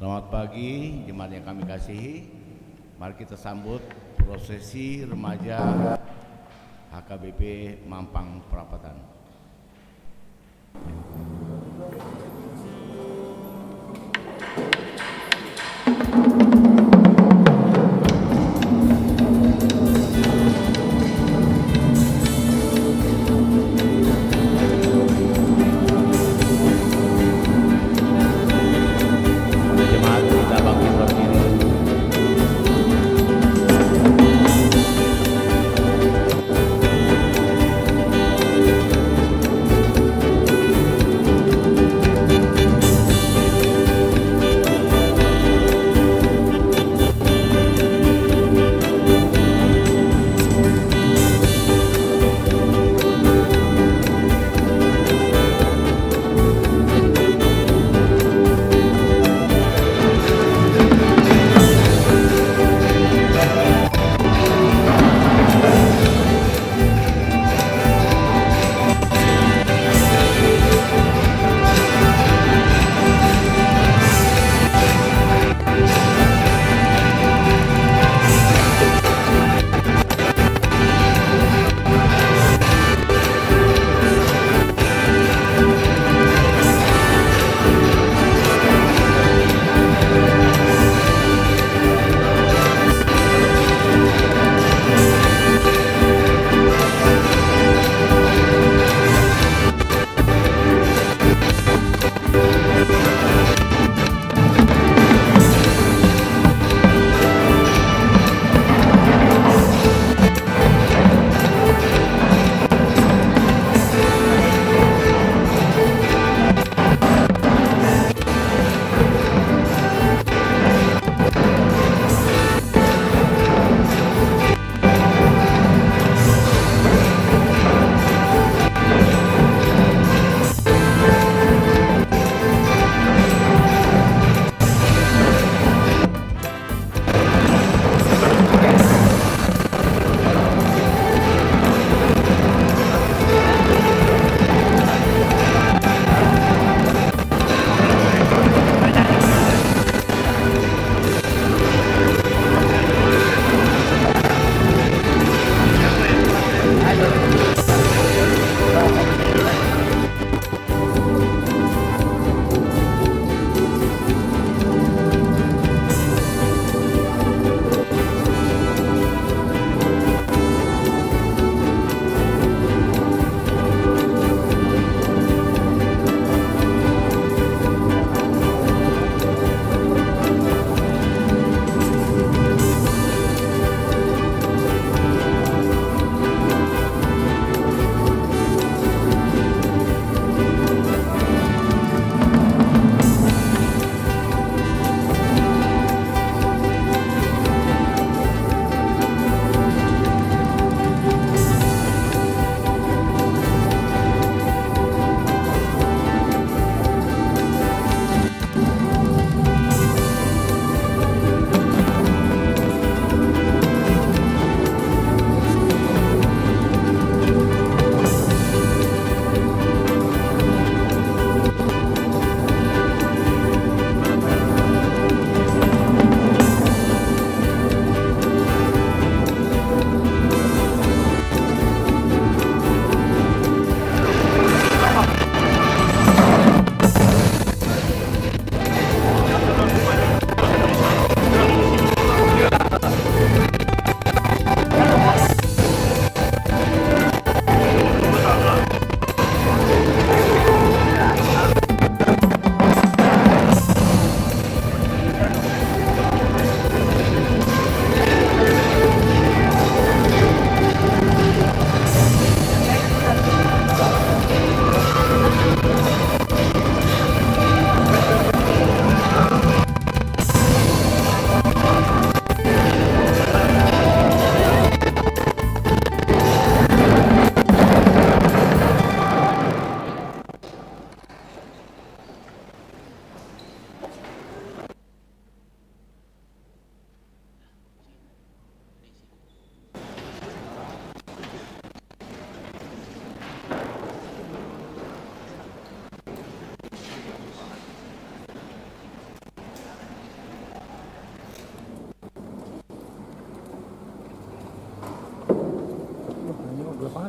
Selamat pagi jemaat yang kami kasihi. Mari kita sambut prosesi remaja HKBP Mampang Perapatan. Jemaat kita bangkit berdiri.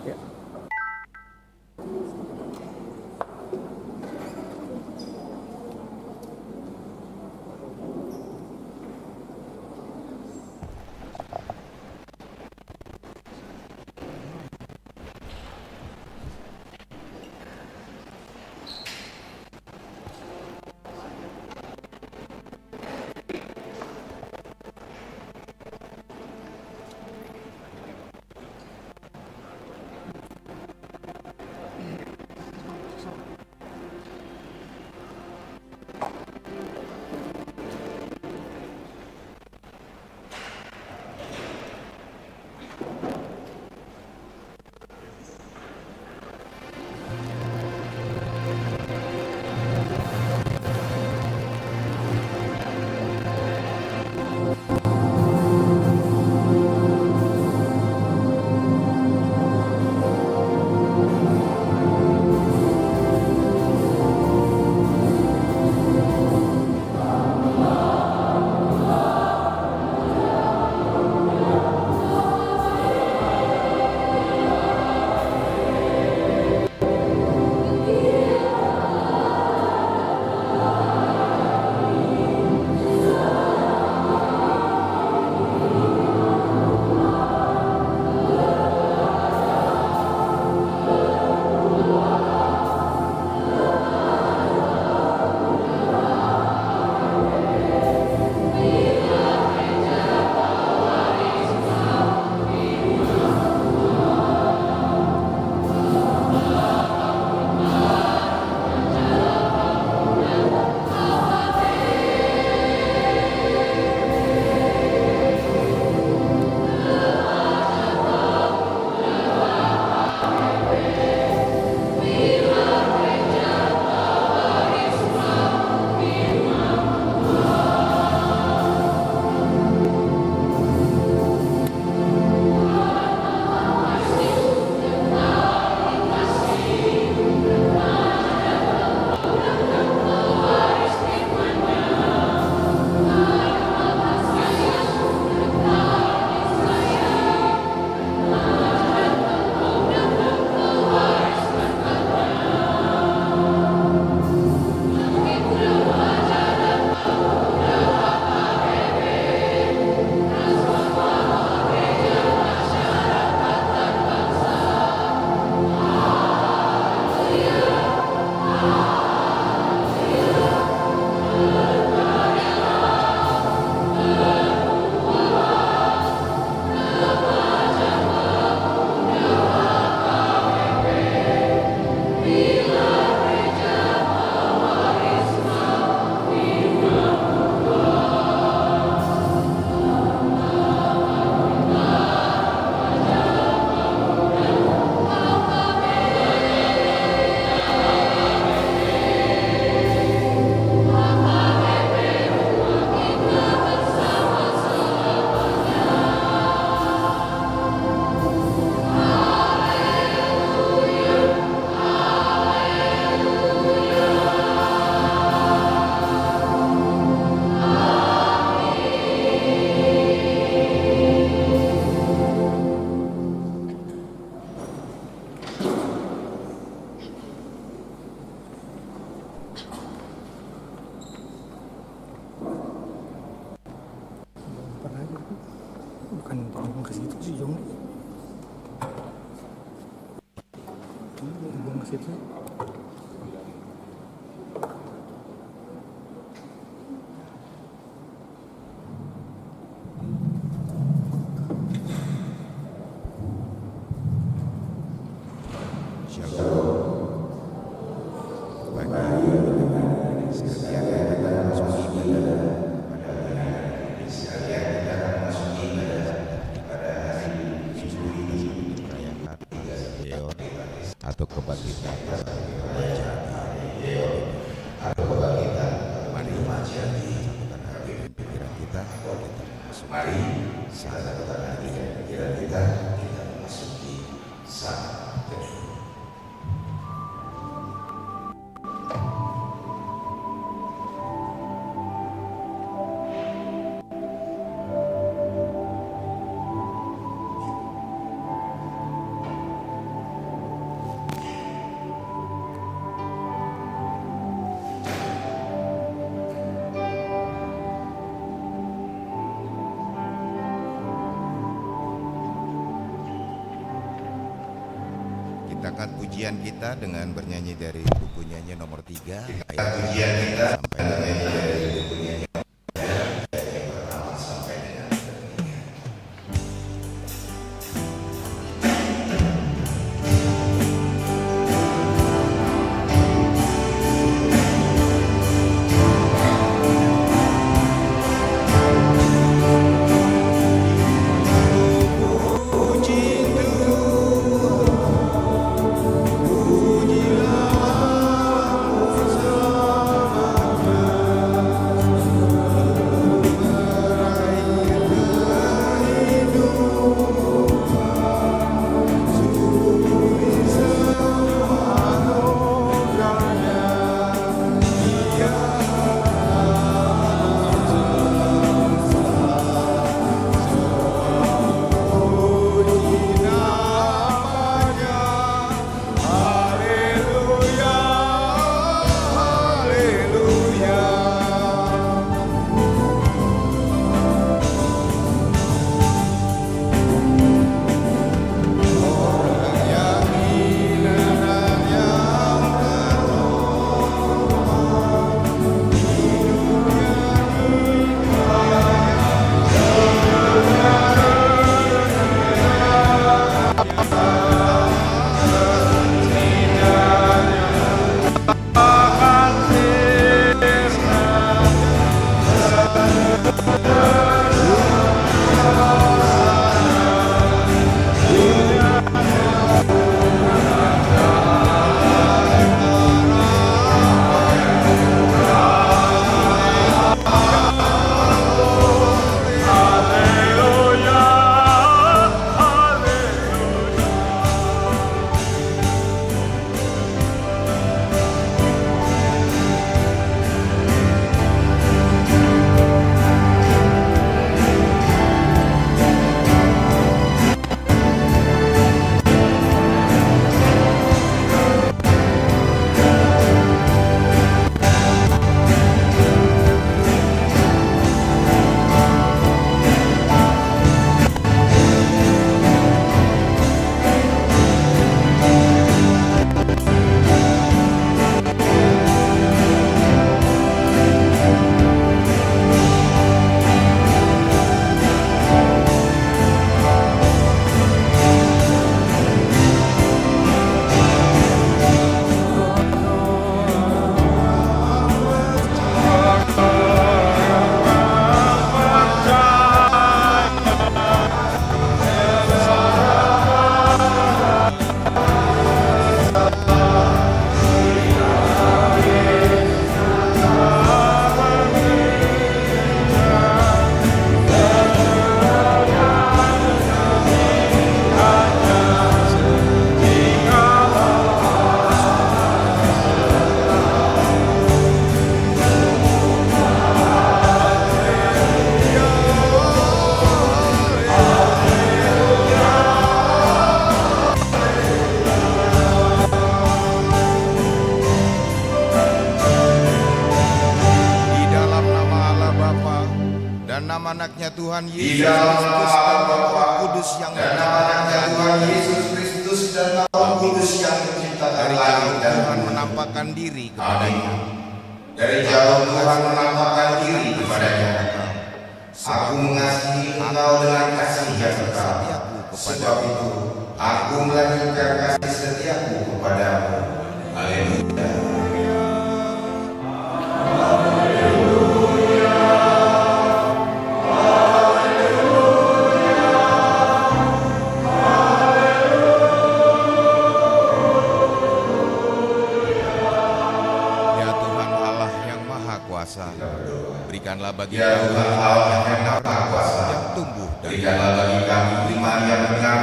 Ya. Bukan ke situ sih, Jong. Buang ke situ. Atau kebangkitan remaja atau kebangkitan mari remaja satukan hati dan pikiran kita mari satukan hati dan pikiran kita memasuki saat teduh. Kita pujian kita dengan bernyanyi dari buku nyanyi nomor 3 ayat pujian kita sampai bernyanyi dari buku nyanyi ayat yang pertama sampai dengan ketiga. Anaknya Tuhan Yesus Kristus dan Roh Kudus yang dari jauh Tuhan menampakkan diri kepadanya. Dari jauh Tuhan menampakkan diri kepadanya. Aku mengasihi engkau dengan kasih yang kekal. Sebab itu aku melanjutkan kasih setiaku kepadamu. Haleluya. Berikanlah bagi ya Tuhan Allah yang maha kuasa, yang tumbuh dan berikanlah bagi kami iman yang benar,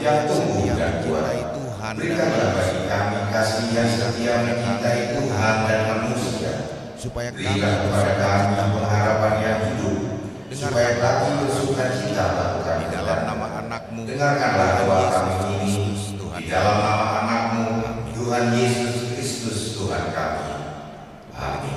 yang tumbuh dan kuat. Tuhan, berikanlah bagi kami kasih yang setia mencintai Tuhan dan manusia, supaya kami berikan kepada kami pengharapan yang hidup, supaya kami bersukacita lakukan di dalam nama Anakmu. Dengarkanlah doa kami ini di dalam nama Anakmu, Tuhan Yesus Kristus Tuhan kami. Amin.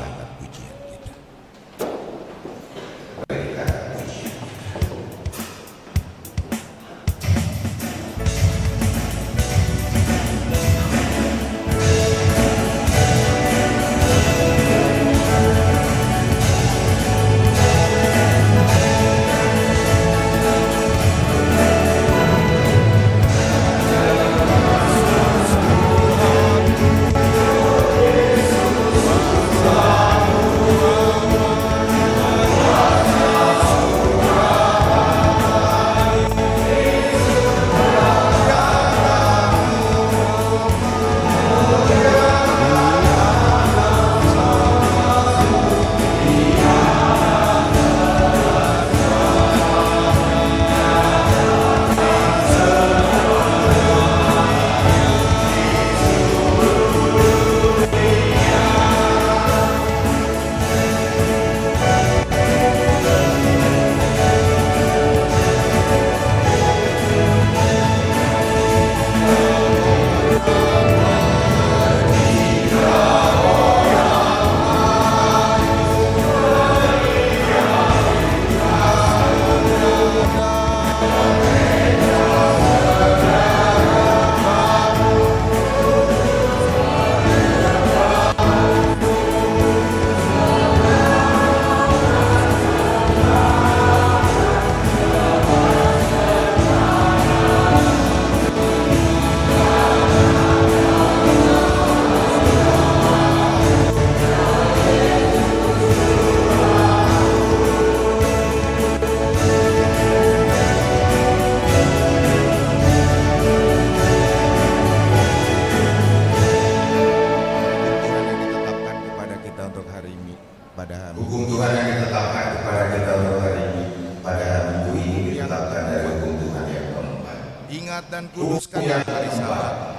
Ingat dan kuduskanlah hari Sabat.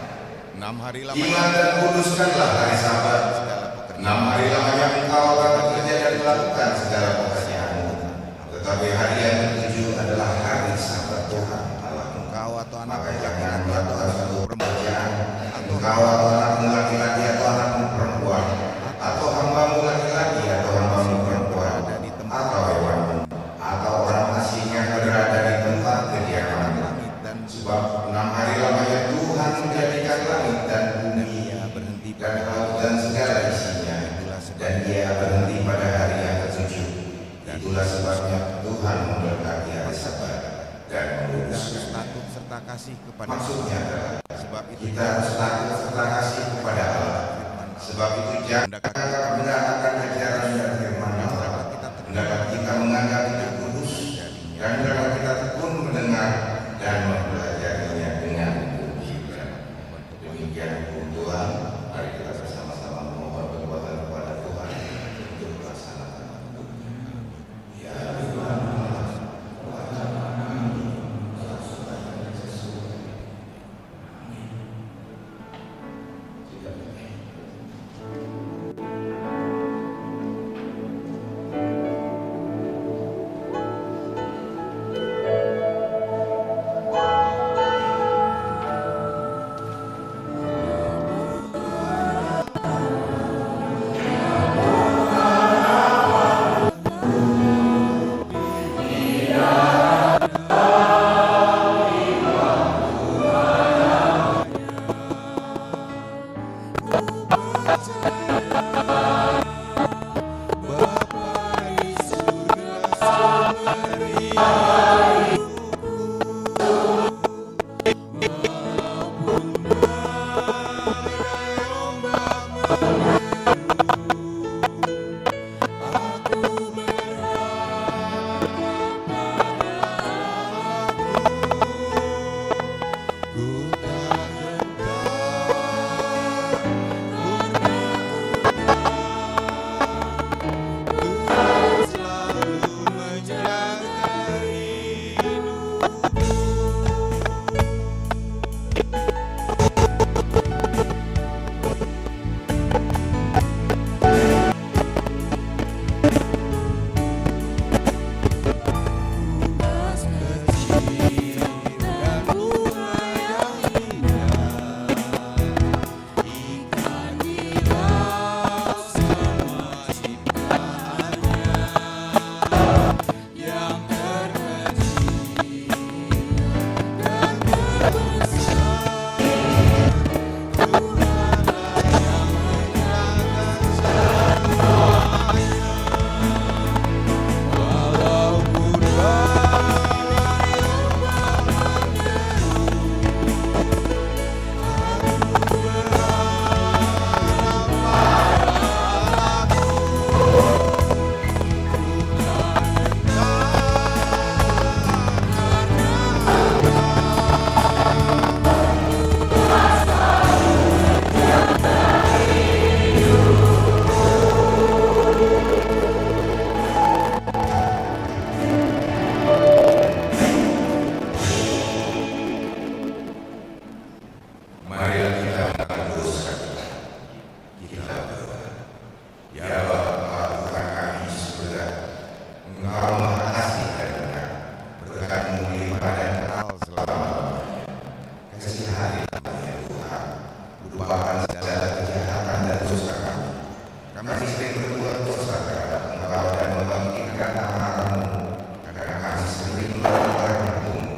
6 hari lamanya Ingat dan kuduskanlah hari Sabat. segala pekerjaan 6 hari lamanya engkau akan bekerja dan melakukan segala pekerjaanmu. Tetapi hari yang ketujuh adalah hari Sabat Tuhan Allahmu. engkau atau anak Maka laki-laki jangan atau melakukan anak suatu perempuan pekerjaan, engkau atau anakmu laki-laki atau anakmu perempuan, atau hambamu laki-laki atau hambamu perempuan, atau hewanmu, atau orang asing yang berada di tempat kediamanmu. langit dan Sebab 6 hari lamanya Tuhan menjadikan langit dan bumi ia berhenti dan pada laut dan segala isinya, dan dia berhenti pada hari yang ketujuh. Itulah sebabnya Tuhan memberkati hari Sabat dan kita menguduskan. harus takut serta kasih kepada Maksudnya adalah sebab itu kita harus takut serta kasih kepada Allah. Sebab itu jangan mendengarkan ajaran dan firman Allah. Hendaklah kita menganggap itu kudus, dan hendaklah kita tekun mendengar dan mempelajarinya dengan kejujuran. Demikian hukum Tuhan. Mari kita bersama-sama memohon kekuatan kepada Tuhan untuk melaksanakan hukum-Nya. Ya Tuhan, kuatkan kami melaksanakan sesuai. Tidak boleh. Marilah kita menguduskan kita berdoa. Ya Bapa Tuhan kami di surga, Engkau Maha Kasih dan Benar, berkat-Mu melimpah dan kekal selama-lamanya. Kasihanilah ya Tuhan, lupakan segala kejahatan dan dosa kami. Kami sering berbuat dosa terhadap Engkau dan membangkitkan amarah-Mu, karena kami sering melanggar hukum-Mu.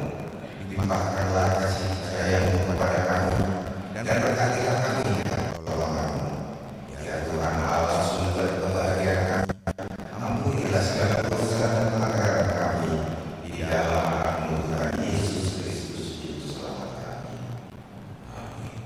Limpahkanlah kasih sayang-Mu kepada kami, dan berkatilah kami dengan pertolongan-Mu. Ya Tuhan Allah sumber kebahagiaan kami, ampunilah segala dosa dan pelanggaran kami, di dalam anakmu Tuhan Yesus Kristus Juru Selamat kami. Amin.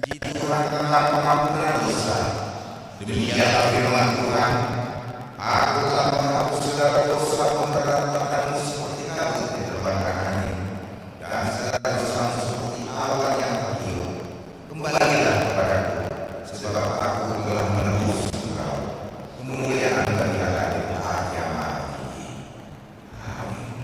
Puji Tuhan. Tuhan tentang pengampunan dosa. Demikianlah firman Tuhan. Aku telah menghapus segala dosa pemberat padamu seperti kabut diterbangkan angin, dan segala dosa seperti awan yang tertiup. Kembalilah kepadaku, sebab aku telah menebus engkau. Kemuliaan bagi Allah di akhir zaman. Amin.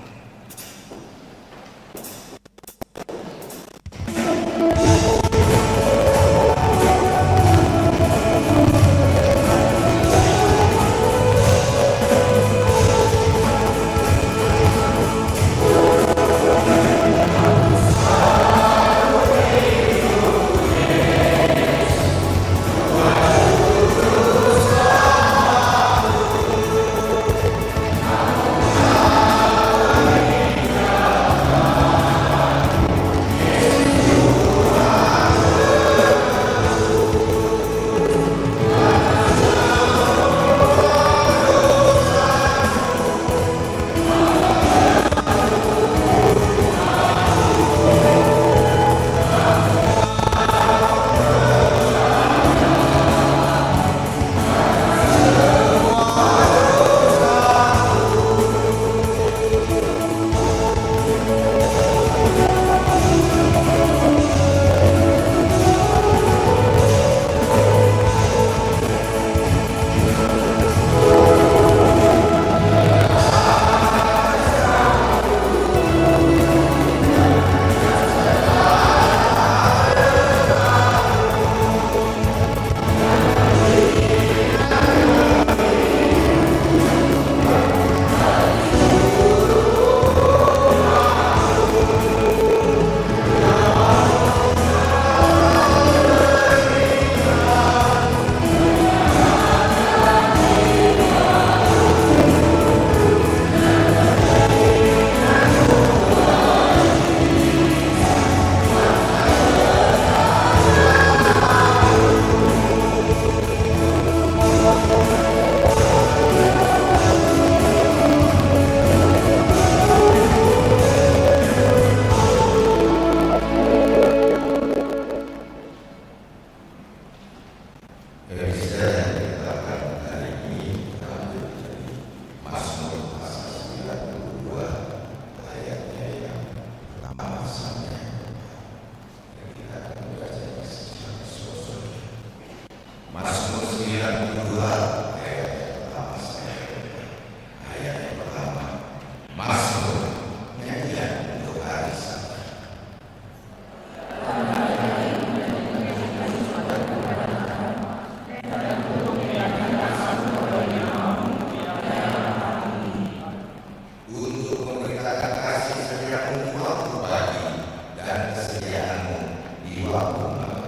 Mazmur 92 ayat pertama ayat yang pertama. Mazmur nyanyian untuk hari Sabat. Untuk memberitakan kasih setiapmu waktu pagi dan kesediaanmu di waktu malam.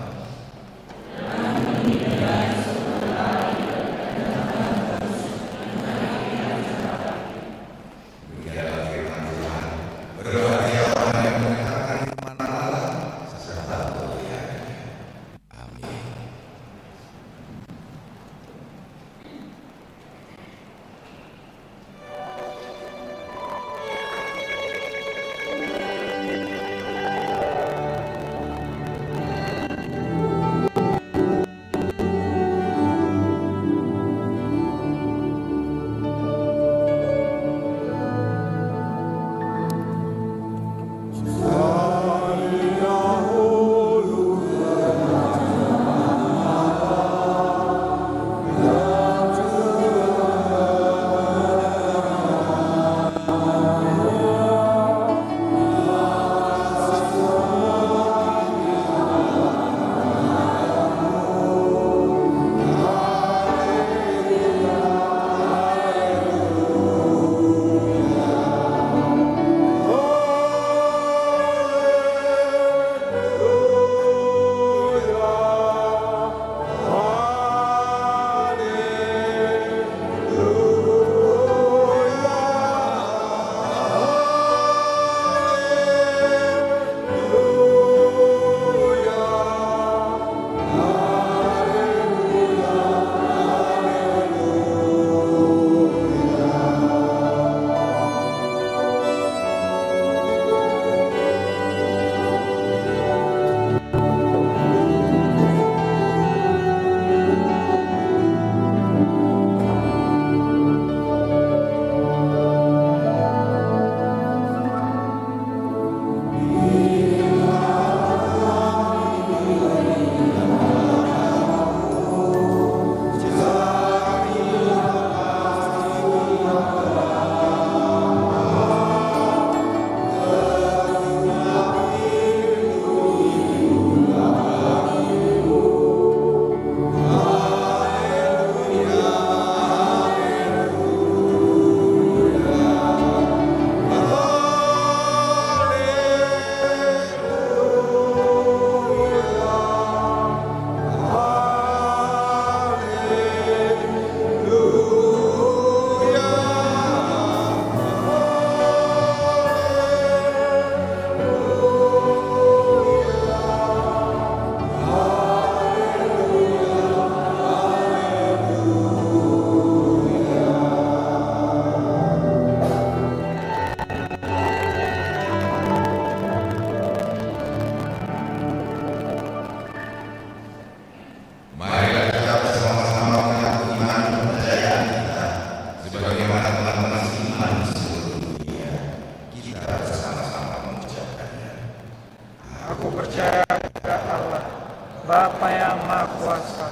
Kuasa,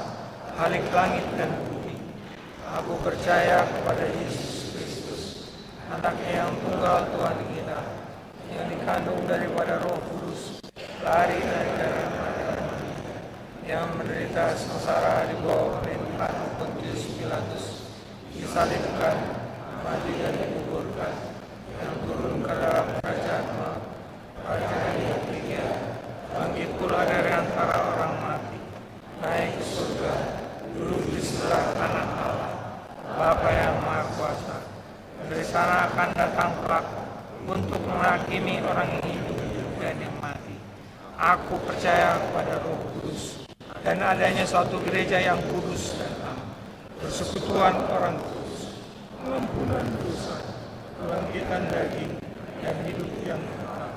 Khalik langit dan bumi. Aku percaya kepada Yesus Kristus, anaknya yang tunggal Tuhan kita, yang dikandung daripada Roh Kudus, lahir dari Maria, yang menderita sengsara di bawah pemerintahan Pontius Pilatus, disalibkan, mati dan dikuburkan, yang turun ke dalam kerajaan maut, pada hari ketiga, bangkit pula dari antara orang mati, naik ke surga, duduk di sebelah kanan Allah, Bapa yang Maha Kuasa. Dari sana akan datang kelak untuk menghakimi orang yang hidup dan yang mati. Aku percaya kepada Roh Kudus dan adanya suatu gereja yang kudus dan am, persekutuan orang kudus, pengampunan dosa, kebangkitan daging, dan hidup yang kekal.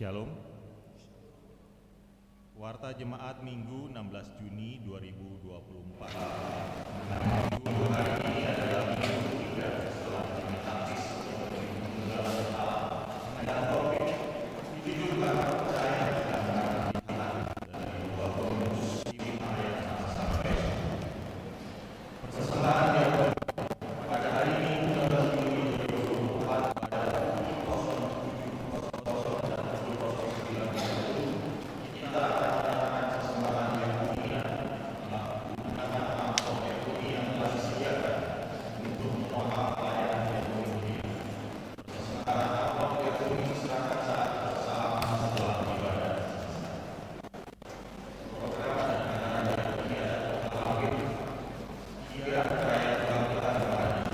Shalom. Warta Jemaat Minggu 16 Juni 2024. Minggu hari ini adalah minggu 3 setelah Trinitatis. Mengenai topik hiduplah percaya dari 2 Korintus 5 ayat 1 sampai. Persembahan yang pada hari ini 16 Juni 2024 pada 07.00 dan 07.09 kita akan mengadakan persembahan yang mulia telah menggunakan amplop FUI yang telah disediakan untuk memotong pelayanan yang mulia. Persembahan amplop FUI diserahkan saat bersalaman setelah ibadah. Program dan penanganan yang mulia telah hadir. 3 Raya Kebangkitan Rohani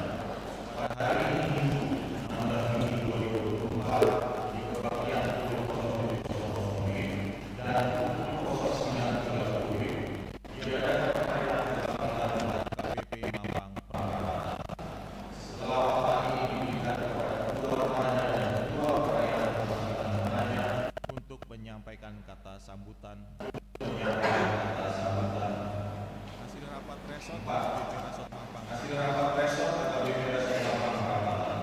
pada hari ini 16 Juni 2024 di kebaktian pukul 00.00 dan pukul 09.30 diadakan perayaan kebangkitan KBP Mampang Perapatan. Setelah wafat ini diberikan kepada kedua remaja dan kedua perayaan kebangkitan remaja untuk menyampaikan kata sambutan. Hasil rapat resort KBP Resort Mampang. Hasil rapat resort KBP Resort Mampang Perapatan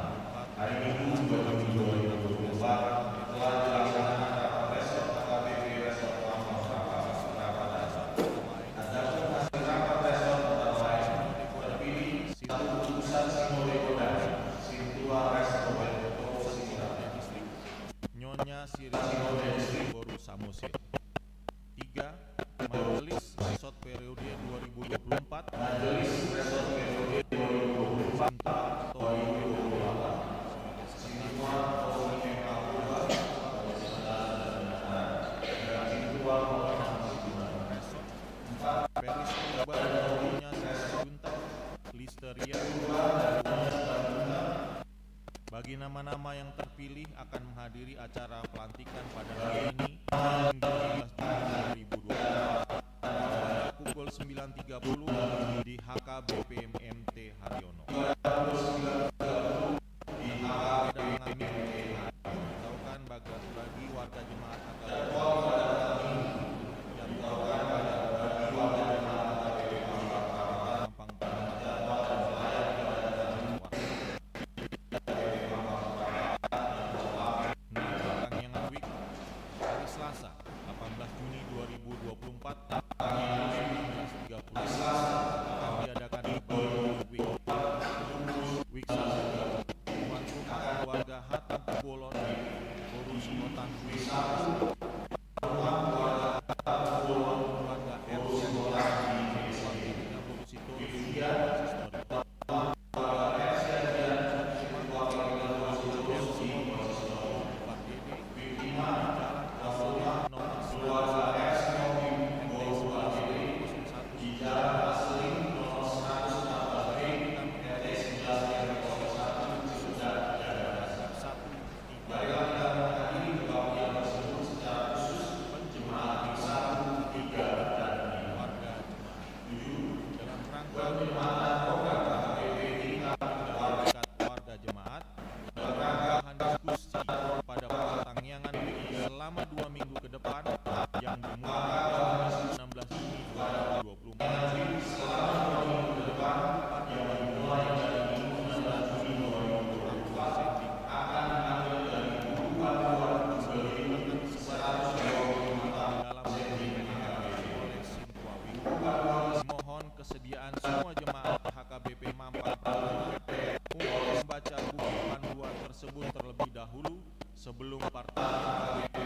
hari Minggu 27 telah dilaksanakan rapat resort KBP Resort Mampang Perapatan. Adapun hasil rapat resort terbaik terpilih Sintu Pusat Sinode Kodas, Sintua Resto Beto Sinode Distrik, Nyonya Siri Sinode Distrik Boru Samosir. 3. Majelis Resort periode 2024. Majelis Resort periode 2024 atau 2024 semua Polri Kapolda dan Sintua Resort. 4. Peris Purba dan Nyonya Junta Listeria. Bagi nama-nama yang terpilih akan menghadiri acara pelantikan pada hari ini Minggu 17 Juni 2024 pada pukul 9.30 di HKBP MT Haryono. Di HKBP Tahukan bagi warga jemaat HKBP yang tahukan bagi warga jemaat HKBP Mampang Perapatan melayani ibadah Tangyangan Week hari Selasa 18 Juni 2024 pukul 19.30 akan diadakan Week Tuan Rumah Keluarga Hatam Bolon Boru Sumotan Week Keluarga RC Keluarga Boru Situ warga jemaat dalam rangkaian diskusi pada Tangyangan selama 2 minggu ke depan yang dimulai 16 Juni 2024 selama 2 minggu ke depan yang dimulai dari 16 Juni 2024 akan diambil dari bukuan 225 dalam setting oleh Sintua Wing. Mohon kesediaan semua jemaat HKBP Mampang Perapatan untuk membaca buku panduan tersebut terlebih dahulu sebelum partai HKBP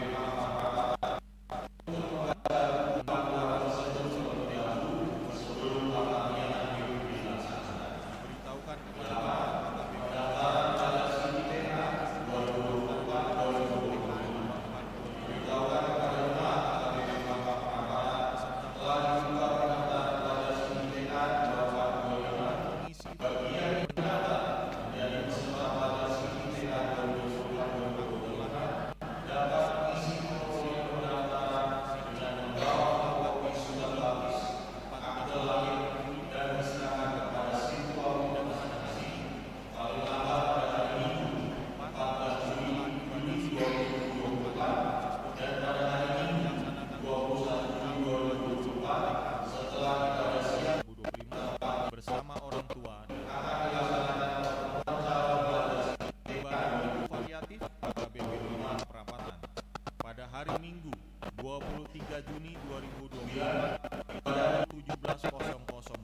hari Minggu 23 Juni 2024 pada 17.00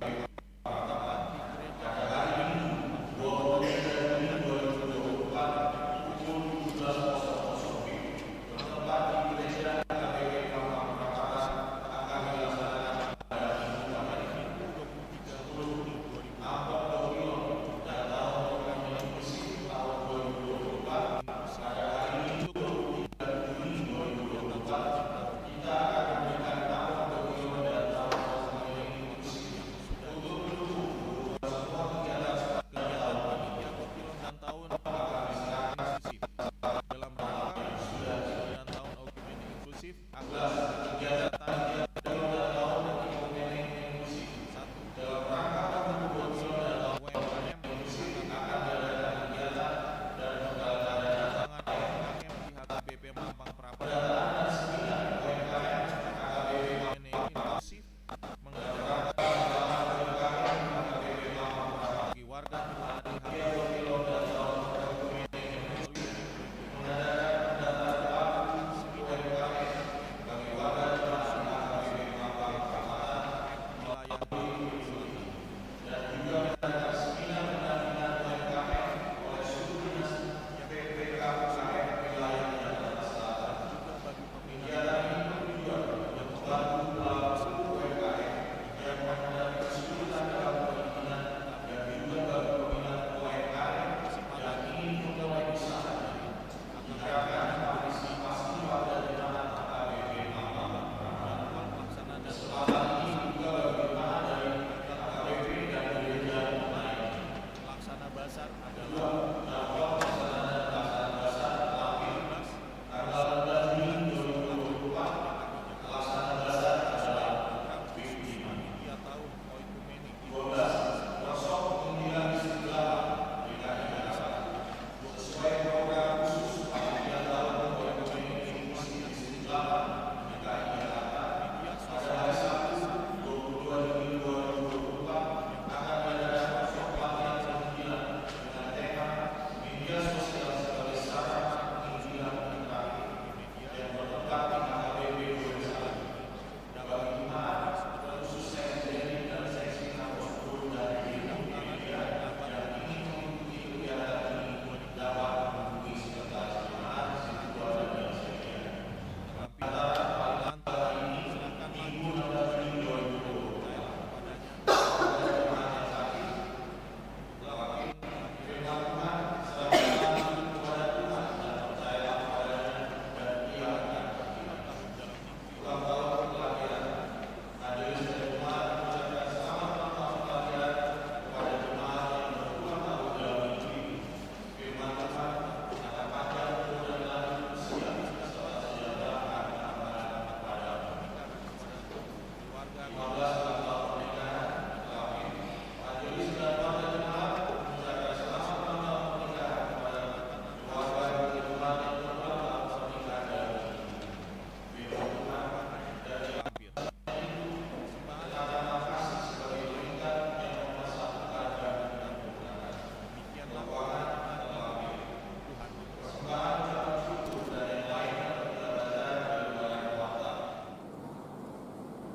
bertempat di gereja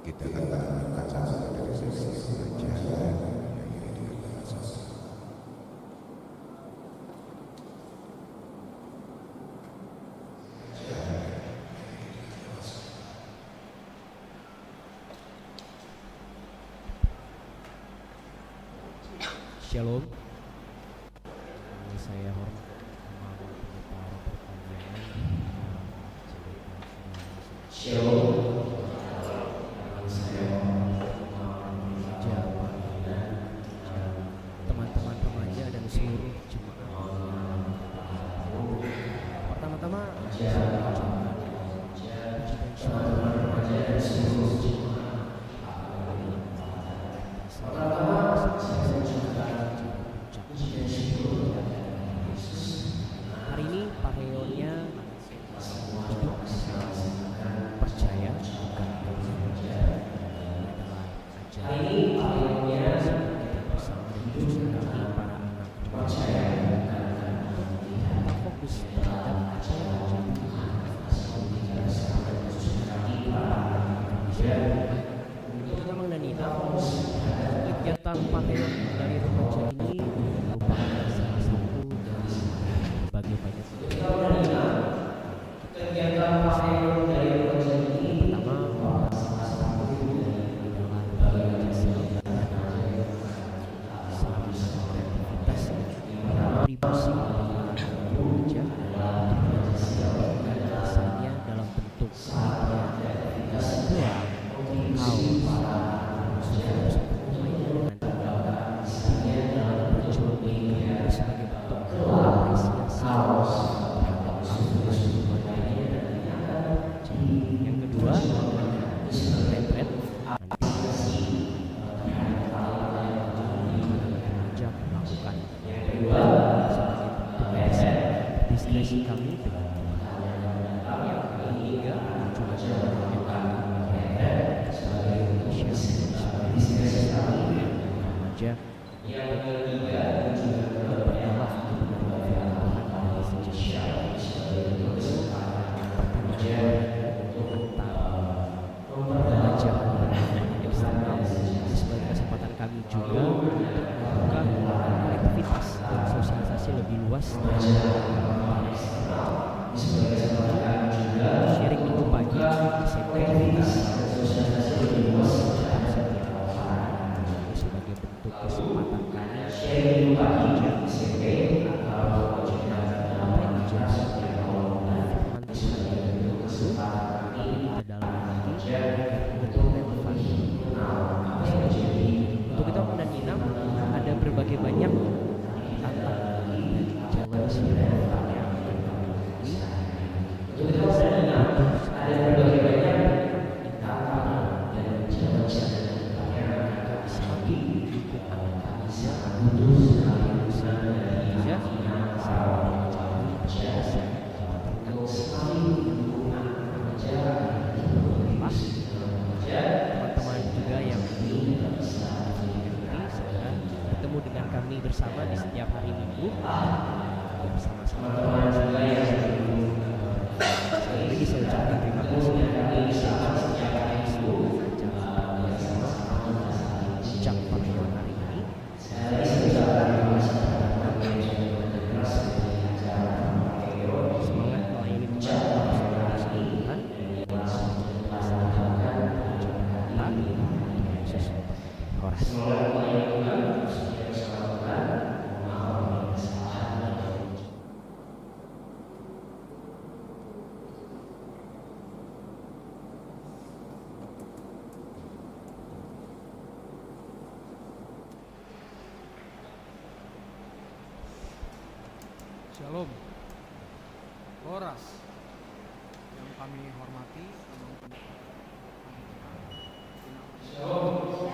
Kita akan mendengarkan sasaran dari sesi pelajaran Shalom. Saya hormat Mama Pendeta Perpanjangan. Shalom. Teman-teman remaja dan seluruh jemaat. Pertama-tama saya mengucapkan puji dan syukur kepada seluruh jemaat. Hari ini pareonya hidup percaya panggilan dari remaja ini merupakan salah satu dari berbagai banyak kegiatan panggilan dari remaja ini. Pertama adalah remaja selama aktivitas kontribusi remaja misalnya dalam bentuk media, kaos, sebagai bentuk apresiasi. Yang kedua, retret nanti remaja melakukan sebagai bentuk diskresi kami dengan yang ketiga juga remaja sebagai kesempatan kami juga untuk melakukan aktivitas dan sosialisasi lebih luas sharing minggu pagi SMP sebagai bentuk kesempatan kami untuk kita menanyakan ada berbagai banyak tantangan dan challenge yang teman-teman juga yang bertemu dengan kami bersama di setiap hari Minggu bersama-sama. Sekali lagi saya ucapkan terima kasih puncak panggilan hari ini. Semangat melayani Tuhan. Shalom, Horas yang kami hormati, Shalom.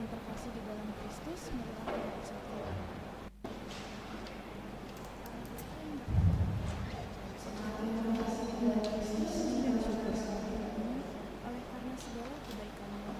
yang terkasih di dalam Kristus, marilah kita bersatu. Oleh karena segala kebaikan-Mu,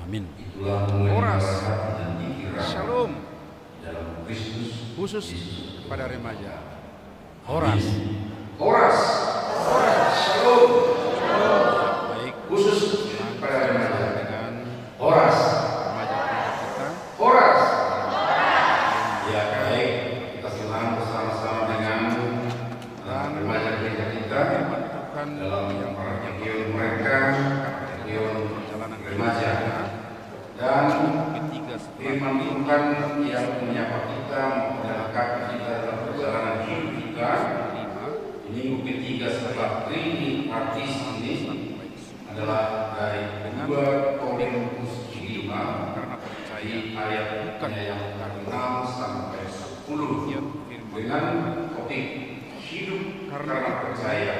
Amin. Itulah mulai Horas. masyarakat dan pikiran Shalom dalam Kristus. khusus pada remaja. Horas. Horas. Shalom. Baik, Khusus senang pada remaja. dengan Horas. remaja-remaja kita. Horas. Ya baik, kita senang bersama-sama dengan remaja gereja kita Menentukan dalam yang perhatian mereka, perhatian perjalanan remaja, dan ketiga setelah firman Tuhan yang menyapa kita, memperkenalkan kita dalam perjalanan hidup kita. Di minggu ketiga setelah Trinity Artis ini adalah dari 2 Korintus 5 karena percaya di ayatnya yang 6 sampai 10 dengan topik hidup karena percaya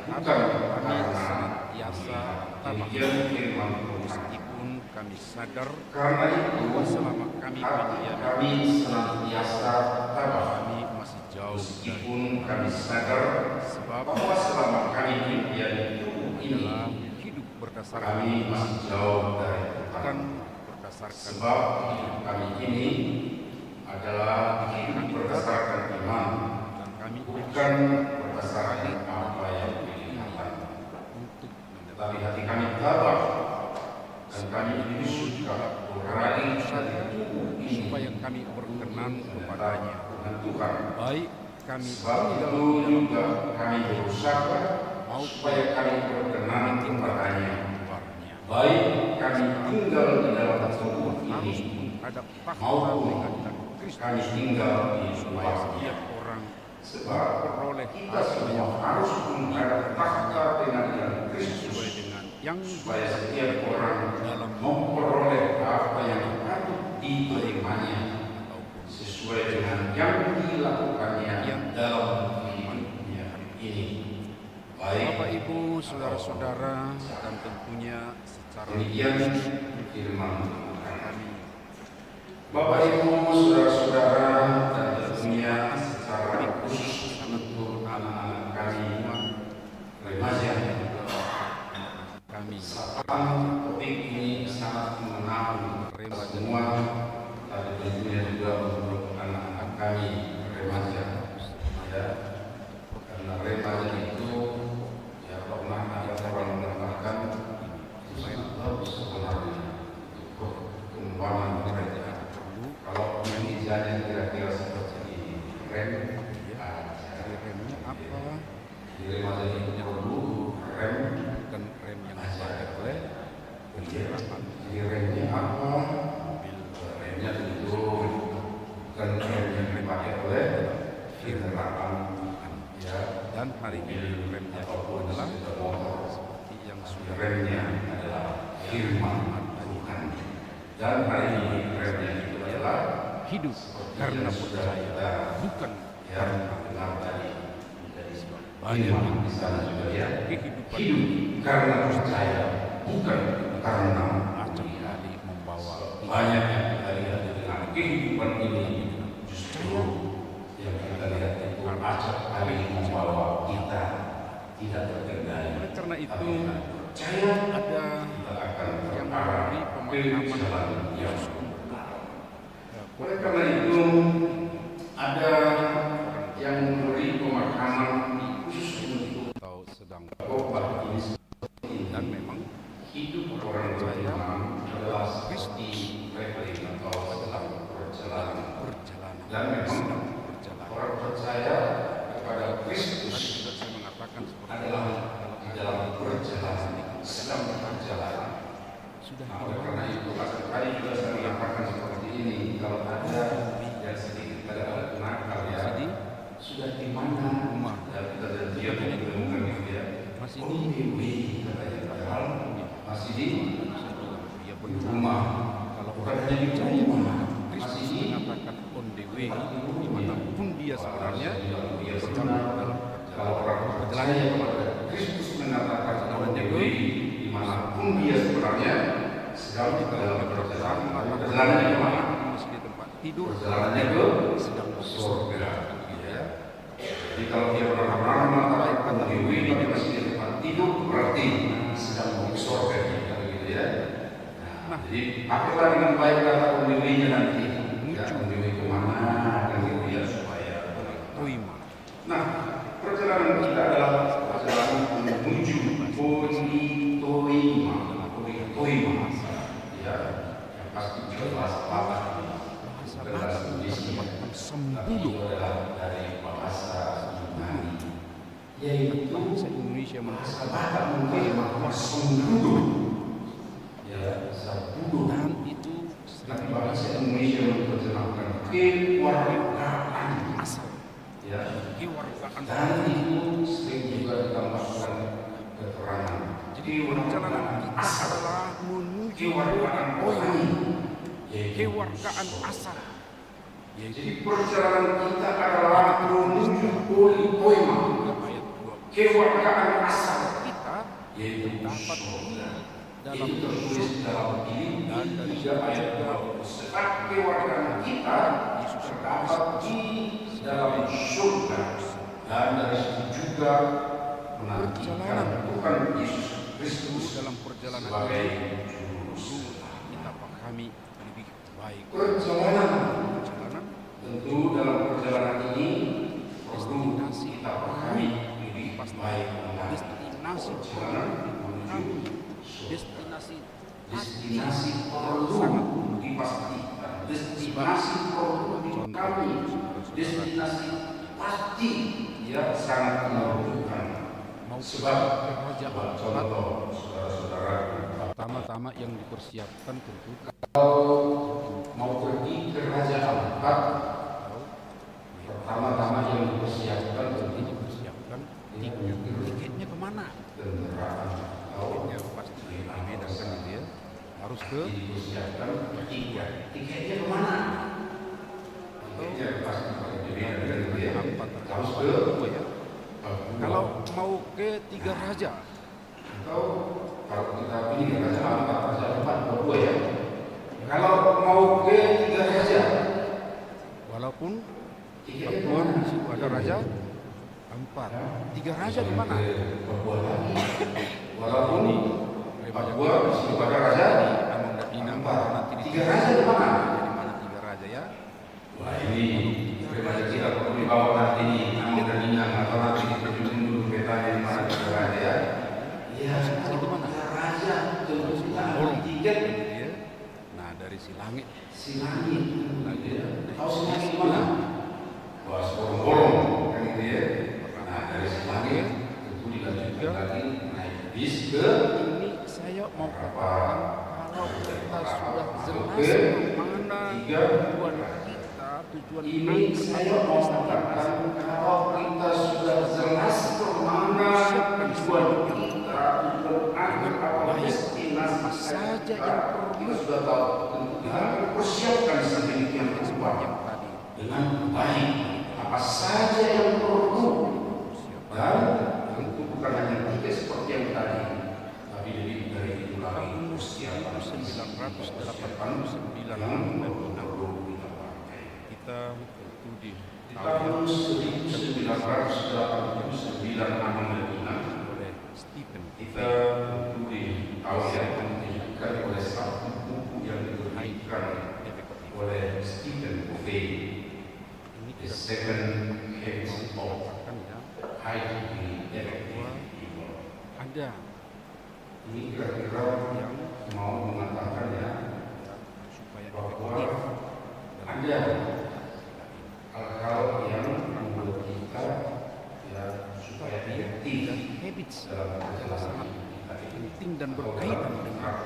bukan karena senantiasa tabah. demikian firman Tuhan. Meskipun kami sadar Karena itu bahwa selama kami mendiami kami senantiasa tabah kami masih jauh dari meskipun kami sadar sebab bahwa selama kami mendiami tubuh ini adalah hidup berdasarkan kami masih jauh dari bukan Tuhan. berdasarkan Sebab hidup kami ini adalah hidup berdasarkan iman, dan kami bukan berdasarkan apa yang kelihatan. untuk Tetapi hati kami tabah dan kami suka berlari dari tubuh ini supaya kami berkenan kepadanya. dengan Tuhan. Baik kami Sebab itu juga kami berusaha supaya kami berkenan kepadanya. keluarnya. Baik kami tinggal di dalam tubuh Harus ini ada fakta maupun dengan Kristus kami tinggal di supaya luar. setiap orang Sebab beroleh kita apa semua yang harus menghadap tahta pengadilan sesuai Kristus dengan yang supaya setiap orang dalam memperoleh apa yang patut diterimanya sesuai dengan yang dilakukannya dalam hidupnya ini. Baik, Bapak Ibu, saudara-saudara, dan tentunya secara demikian khusus firman Tuhan. kami Bapak Ibu, saudara-saudara, dan tentunya secara khusus untuk anak-anak kami remaja. kami Topik ini sangat mengenal kita semua, tapi tentunya juga untuk anak-anak kami remaja. Ya, karena remaja itu ya pernah ada orang mengatakan sangat bagus sebenarnya untuk keumpamaan gereja. Kalau pengejanya kira-kira seperti ini, rem, dari remnya apa? di remaja itu perlu rem. Bukan rem yang dipakai oleh kendaraan Jadi remnya apa? Remnya tentu bukan rem yang dipakai oleh kendaraan, ya. dan hari ini remnya itu adalah seperti yang sudah Remnya adalah firman Tuhan. Dan hari ini remnya itu adalah hidup karena percaya, bukan yang benar tadi. banyak Ini di sana juga ya. kehidupan Hidup karena percaya, bukan karena acap kali membawa banyak yang kita lihat dengan kehidupan ini justru yang kita lihat itu acap kali membawa kita tidak terkendali. Oleh karena itu Tapi kita percaya ada kita akan yang terarah memberi ke pemahaman jalan yang khusus oleh karena itu ada yang memberi pemahaman khusus untuk atau sedang khotbah ini dan memang hidup orang beriman adalah seperti traveling atau adalah perjalanan. berjalan Dan memang sedang berjalan. orang percaya kepada Tadi Kristus sudah saya mengatakan seperti adalah di dalam perjalanan, sedang berjalan. sudah Nah, oleh karena itu tadi juga saya mengatakan seperti ini, kalau ada yang sedikit ada nakal ya, sudah di mana rumah dan kita janjian untuk menemukan itu ya. masih Oh, Dewi katanya padahal masih di dia rumah. Kalau bukan hanya di rumah, masih di mengatakan on the way dimanapun dia sebenarnya dia sedang benar. dalam Kalau orang percaya kepada Kristus mengatakan on the way dimanapun dia sebenarnya sedang dalam perjalanan. Perjalanannya ke mana? masih di tempat tidur Perjalanannya ke sedang surga. Ya. Jadi kalau dia benar-benar mengatakan on the way dia masih di tempat tidur berarti sedang mau ke surga gitu ya. Nah, Jadi pakailah dengan baik kata undiwinya nanti. Ya, undiwi kemana dan gitu ya supaya terima. Nah, perjalanan kita adalah perjalanan menuju Toima. Ya, yang pasti jelas banget. Bahasa terjemahkan sembudo dari bahasa Yunani, yaitu bahasa Indonesia kata mungkin sembudo. Ya, sembudo. Dan itu sering bahasa Indonesia menerjemahkan kewargaan asal. Ya, kewargaan. Dan itu sering juga ditambahkan keterangan. Jadi perjalanan kita adalah menuju kewargaan asal. Jadi perjalanan kita adalah menuju Poima, kewargaan asal kita, yaitu dapat dalam tertulis dalam ini dan dari ayat 2. Sebab kewargaan kita terdapat di dalam surga, dan dari situ juga menantikan Tuhan Yesus Kristus dalam perjalanan sebagai juru kita pahami lebih baik. Perjalanan tentu dalam perjalanan ini perlu kita pahami lebih baik. Destinasi perlu dipastikan. Destinasi perlu kami. Destinasi pasti dia sangat menentukan. Sebab contoh saudara-saudara, pertama-tama yang dipersiapkan tentu kalau mau pergi ke Raja Ampat, pertama-tama yang dipersiapkan tentu tiketnya kemana? Tiketnya pasti di Medan kan dia harus ke dipersiapkan tiketnya kemana? Tiketnya pasti di Medan kan dia harus ke ya. Kalau mau ke Tiga Raja, atau kalau kita pilih Raja Ampat, Raja Ampat berdua ya. Kalau mau ke Tiga Raja, walaupun Papua di situ ada Raja Ampat, Tiga Raja di mana? Walaupun Papua di situ ada Raja Ampat, Tiga Raja di mana? Di mana Tiga Raja ya? Wah ini daripada kita perlu dibawa nanti ini Amang dan Inang atau nanti ditunjukin dulu petanya di mana Tiga Raja ya? Iya, itu mana? Raja tentu kita tiket. Nah dari Silangit lagi ya. Tahu Silangit mana? Wah Borong kan gitu ya. Nah dari Silangit tentu dilanjutkan lagi naik bis ke ini. Saya mau katakan kalau kita sudah jelas mana tujuan kita, tujuan ini saya mau katakan kalau kita sudah jelas kemana tujuan kita, tujuan apa destinasi saja yang perlu sudah tahu. Kita persiapkan sedemikian rupa dengan baik apa saja yang perlu, dan tentu bukan hanya tiga seperti yang tadi, tapi lebih dari itu lagi persiapan 1989 kita tentu di tahun 1989 oleh Stephen kita tentu di tahun yang ditentukan oleh satu buku yang diterbitkan oleh Stephen Covey, The Seven Habits of Highly Effective People. Ada ini kira-kira yang mau mengatakan ya supaya bahwa ada hal-hal yang membuat kita ya supaya efektif dalam perjalanan penting dan berkaitan dengan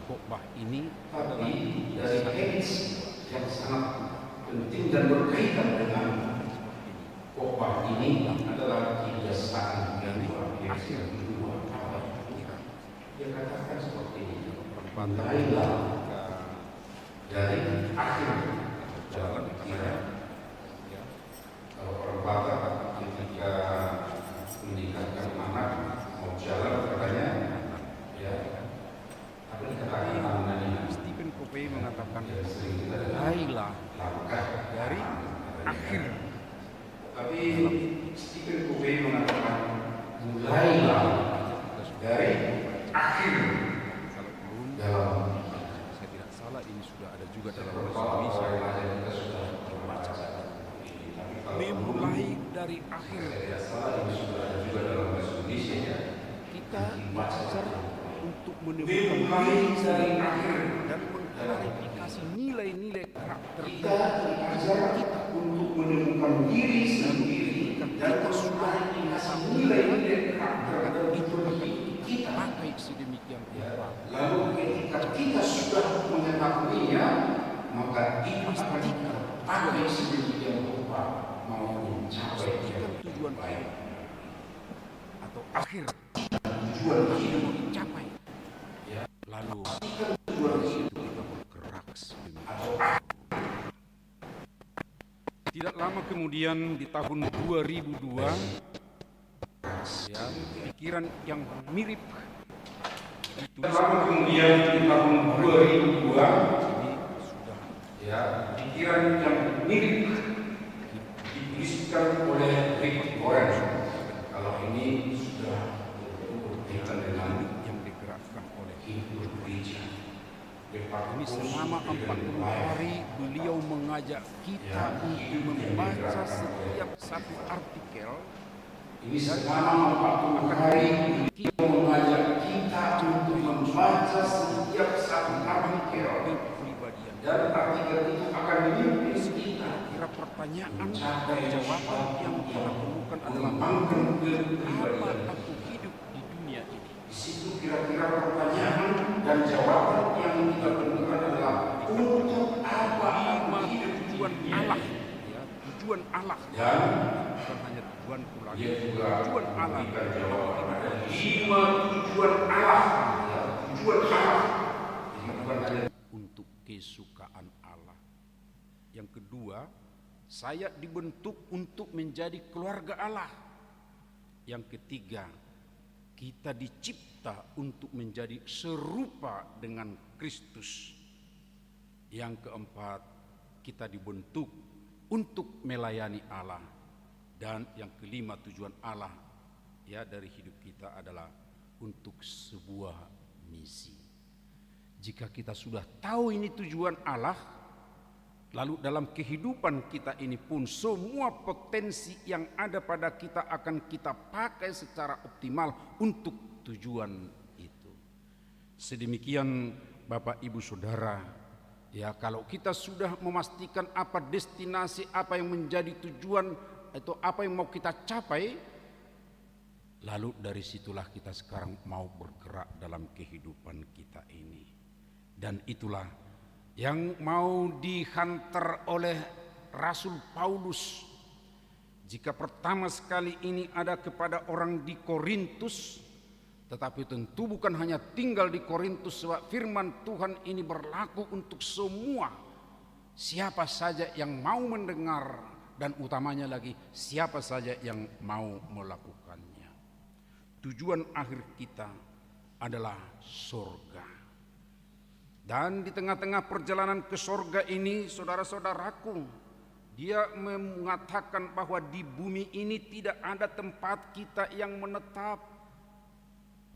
khotbah ini adalah dari habits yang sangat penting dan berkaitan dengan khotbah ini adalah kebiasaan dari akhir kedua abad pikiran. Dia katakan seperti ini, mulailah dari akhir jalan pikiran. Kalau orang Batak ketika menikahkan anak mau jalan katanya ya apa dikatakan namanya Stephen Covey mengatakan mulailah dari akhir. Tapi Stephen Covey mengatakan mulailah dari akhir dalam juga dalam bahasa Indonesia. Memulai dari akhir, kita belajar untuk menemukan diri sendiri dan mengklarifikasi nilai-nilai karakter kita untuk menemukan diri sendiri dan kita sudah mengetahui nilai-nilai karakter itu kita pakai sedemikian rupa. Lalu ketika kita sudah mengetahuinya, maka itu akan kita pakai sedemikian rupa mau mencapai tujuan akhir atau akhir tujuan hidup mau dicapai. Lalu dari situ kita bergerak sedemikian. Tidak lama kemudian di tahun 2002, pikiran yang mirip dituliskan kemudian di tahun 2002 ini sudah pikiran yang mirip dituliskan oleh Rick Warren. Kalau ini sudah berkaitan dengan yang digerakkan oleh hidup gereja. Ini selama 40 hari beliau mengajak kita untuk membaca setiap satu artikel. Ini selama 40 hari kita mengajak kita untuk membaca setiap satu artikel kepribadian. Dan artikel itu akan memimpin kita. Kira pertanyaan dan jawaban yang kita temukan adalah apa aku hidup di dunia ini. Di situ kira-kira pertanyaan dan jawaban yang kita temukan adalah untuk apa aku hidup, tujuan Allah, ya, tujuan Allah. Dan bukan hanya tujuan pulang, tujuan Allah. Lima tujuan Allah, ya, tujuan Allah. Bukan hanya untuk kesukaan Allah. Yang kedua, saya dibentuk untuk menjadi keluarga Allah. Yang ketiga, kita dicipta untuk menjadi serupa dengan Kristus. Yang keempat, kita dibentuk untuk melayani Allah. Dan yang kelima, tujuan Allah ya dari hidup kita adalah untuk sebuah misi. Jika kita sudah tahu ini tujuan Allah, lalu dalam kehidupan kita ini pun semua potensi yang ada pada kita akan kita pakai secara optimal untuk tujuan itu. Sedemikian Bapak Ibu Saudara, ya kalau kita sudah memastikan apa destinasi, apa yang menjadi tujuan atau apa yang mau kita capai, lalu dari situlah kita sekarang mau bergerak dalam kehidupan kita ini. Dan itulah yang mau dihantar oleh Rasul Paulus. Jika pertama sekali ini ada kepada orang di Korintus, tetapi tentu bukan hanya tinggal di Korintus, sebab firman Tuhan ini berlaku untuk semua. Siapa saja yang mau mendengar, dan utamanya lagi siapa saja yang mau melakukannya. Tujuan akhir kita adalah surga. Dan di tengah-tengah perjalanan ke surga ini, saudara-saudaraku, dia mengatakan bahwa di bumi ini tidak ada tempat kita yang menetap.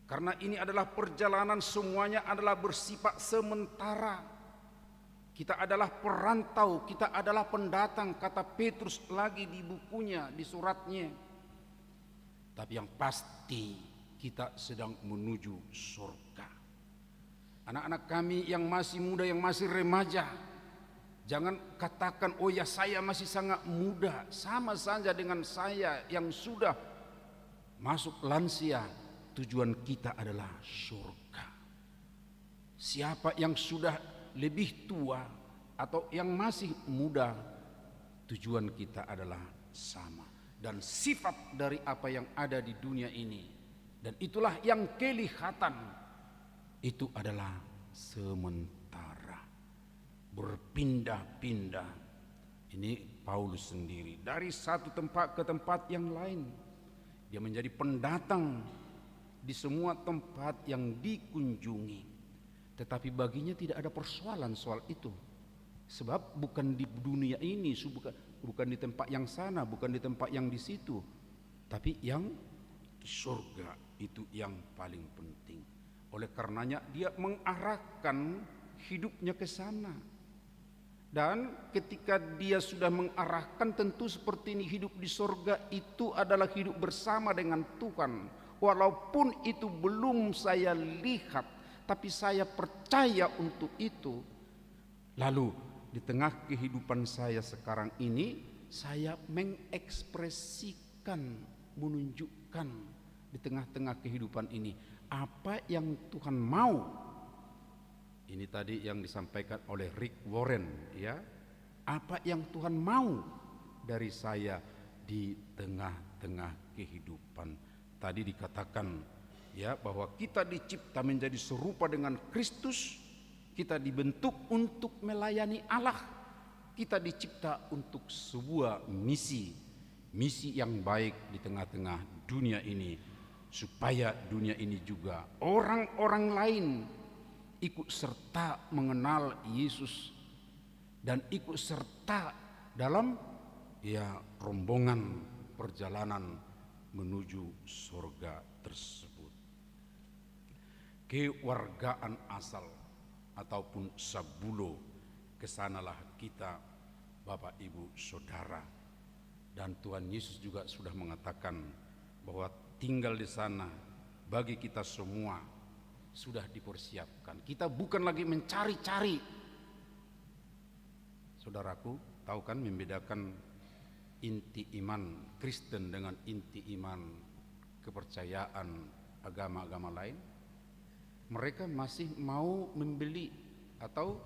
Karena ini adalah perjalanan, semuanya adalah bersifat sementara. Kita adalah perantau, kita adalah pendatang, kata Petrus lagi di bukunya, di suratnya. Tapi yang pasti kita sedang menuju surga. Anak-anak kami yang masih muda, yang masih remaja, jangan katakan, oh ya saya masih sangat muda. Sama saja dengan saya yang sudah masuk lansia. Tujuan kita adalah surga. Siapa yang sudah lebih tua atau yang masih muda, tujuan kita adalah sama. Dan sifat dari apa yang ada di dunia ini, dan itulah yang kelihatan, itu adalah sementara, berpindah-pindah. Ini Paulus sendiri, dari satu tempat ke tempat yang lain. Dia menjadi pendatang di semua tempat yang dikunjungi. Tetapi baginya tidak ada persoalan soal itu. Sebab bukan di dunia ini, bukan di tempat yang sana, bukan di tempat yang di situ. Tapi yang di surga itu yang paling penting. Oleh karenanya dia mengarahkan hidupnya ke sana. Dan ketika dia sudah mengarahkan, tentu seperti ini hidup di sorga itu adalah hidup bersama dengan Tuhan. Walaupun itu belum saya lihat, tapi saya percaya untuk itu. Lalu di tengah kehidupan saya sekarang ini, saya mengekspresikan, menunjukkan di tengah-tengah kehidupan ini apa yang Tuhan mau. Ini tadi yang disampaikan oleh Rick Warren, ya. Apa yang Tuhan mau dari saya di tengah-tengah kehidupan. Tadi dikatakan ya bahwa kita dicipta menjadi serupa dengan Kristus, kita dibentuk untuk melayani Allah, kita dicipta untuk sebuah misi yang baik di tengah-tengah dunia ini, supaya dunia ini juga orang-orang lain ikut serta mengenal Yesus dan ikut serta dalam rombongan perjalanan menuju surga tersebut. Kewargaan asal ataupun sabulo, kesanalah kita Bapak Ibu Saudara. Dan Tuhan Yesus juga sudah mengatakan bahwa tinggal di sana bagi kita semua sudah dipersiapkan. Kita bukan lagi mencari-cari. Saudaraku, tahu kan membedakan inti iman Kristen dengan inti iman kepercayaan agama-agama lain? Mereka masih mau membeli atau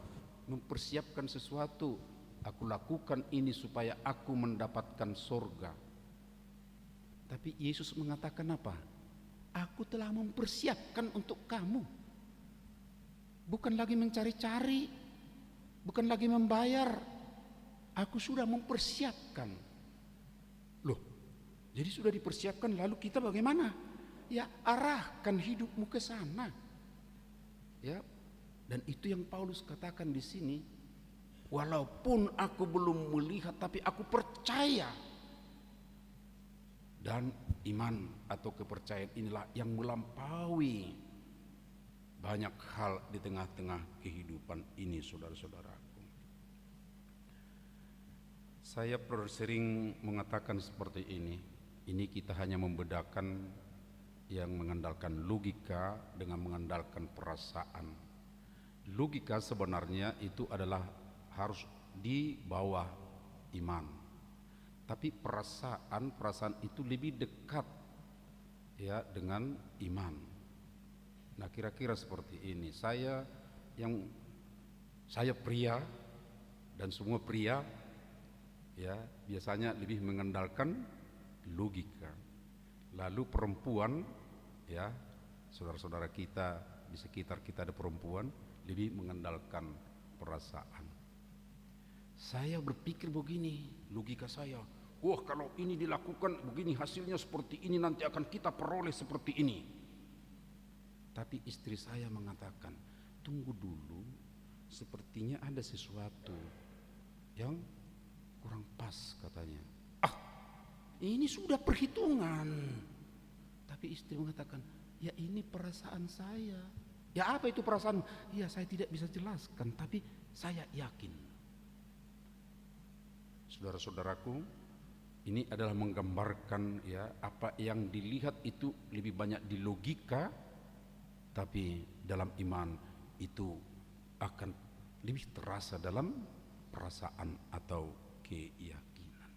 mempersiapkan sesuatu. Aku lakukan ini supaya aku mendapatkan surga. Tapi Yesus mengatakan apa? Aku telah mempersiapkan untuk kamu. Bukan lagi mencari-cari, bukan lagi membayar. Aku sudah mempersiapkan. Loh, jadi sudah dipersiapkan, lalu kita bagaimana? Ya, arahkan hidupmu ke sana. Ya, dan itu yang Paulus katakan di sini. Walaupun aku belum melihat, tapi aku percaya. Dan iman atau kepercayaan inilah yang melampaui banyak hal di tengah-tengah kehidupan ini, saudara-saudaraku. Saya sering mengatakan seperti ini. Ini kita hanya membedakan yang mengandalkan logika dengan mengandalkan perasaan. Logika sebenarnya itu adalah harus di bawah iman. Tapi perasaan itu lebih dekat ya dengan iman. Nah, kira-kira seperti ini. Saya pria dan semua pria ya biasanya lebih mengandalkan logika. Lalu perempuan ya, saudara-saudara kita di sekitar kita ada perempuan lebih mengandalkan perasaan. Saya berpikir begini, logika saya, wah kalau ini dilakukan begini hasilnya seperti ini, nanti akan kita peroleh seperti ini. Tapi istri saya mengatakan, tunggu dulu, sepertinya ada sesuatu yang kurang pas katanya. Ini sudah perhitungan. Tapi istri mengatakan, ya ini perasaan saya. Ya apa itu perasaan? Ya saya tidak bisa jelaskan, tapi saya yakin. Saudara-saudaraku, ini adalah menggambarkan ya apa yang dilihat itu lebih banyak di logika, tapi dalam iman itu akan lebih terasa dalam perasaan atau keyakinan.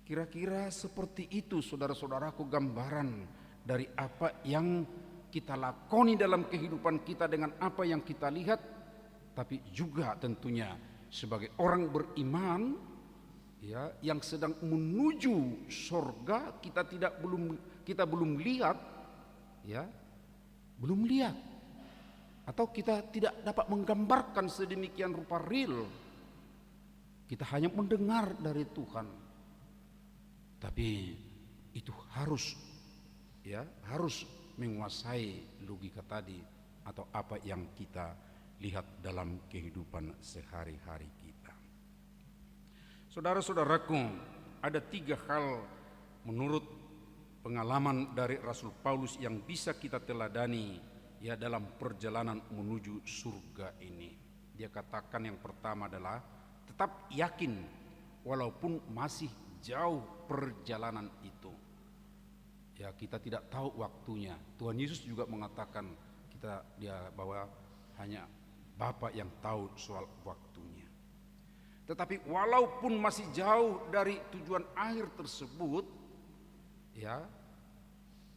Kira-kira seperti itu, saudara-saudaraku, gambaran dari apa yang kita lakoni dalam kehidupan kita dengan apa yang kita lihat, tapi juga tentunya sebagai orang beriman ya yang sedang menuju surga, kita belum lihat ya, belum lihat, atau kita tidak dapat menggambarkan sedemikian rupa real. Kita hanya mendengar dari Tuhan, tapi itu harus menguasai logika tadi atau apa yang kita lihat dalam kehidupan sehari-hari kita. Saudara-saudaraku, ada 3 hal menurut pengalaman dari Rasul Paulus yang bisa kita teladani ya dalam perjalanan menuju surga ini. Dia katakan yang pertama adalah tetap yakin walaupun masih jauh perjalanan itu. Ya, kita tidak tahu waktunya. Tuhan Yesus juga mengatakan bahwa hanya Bapa yang tahu soal waktunya. Tetapi walaupun masih jauh dari tujuan akhir tersebut, ya,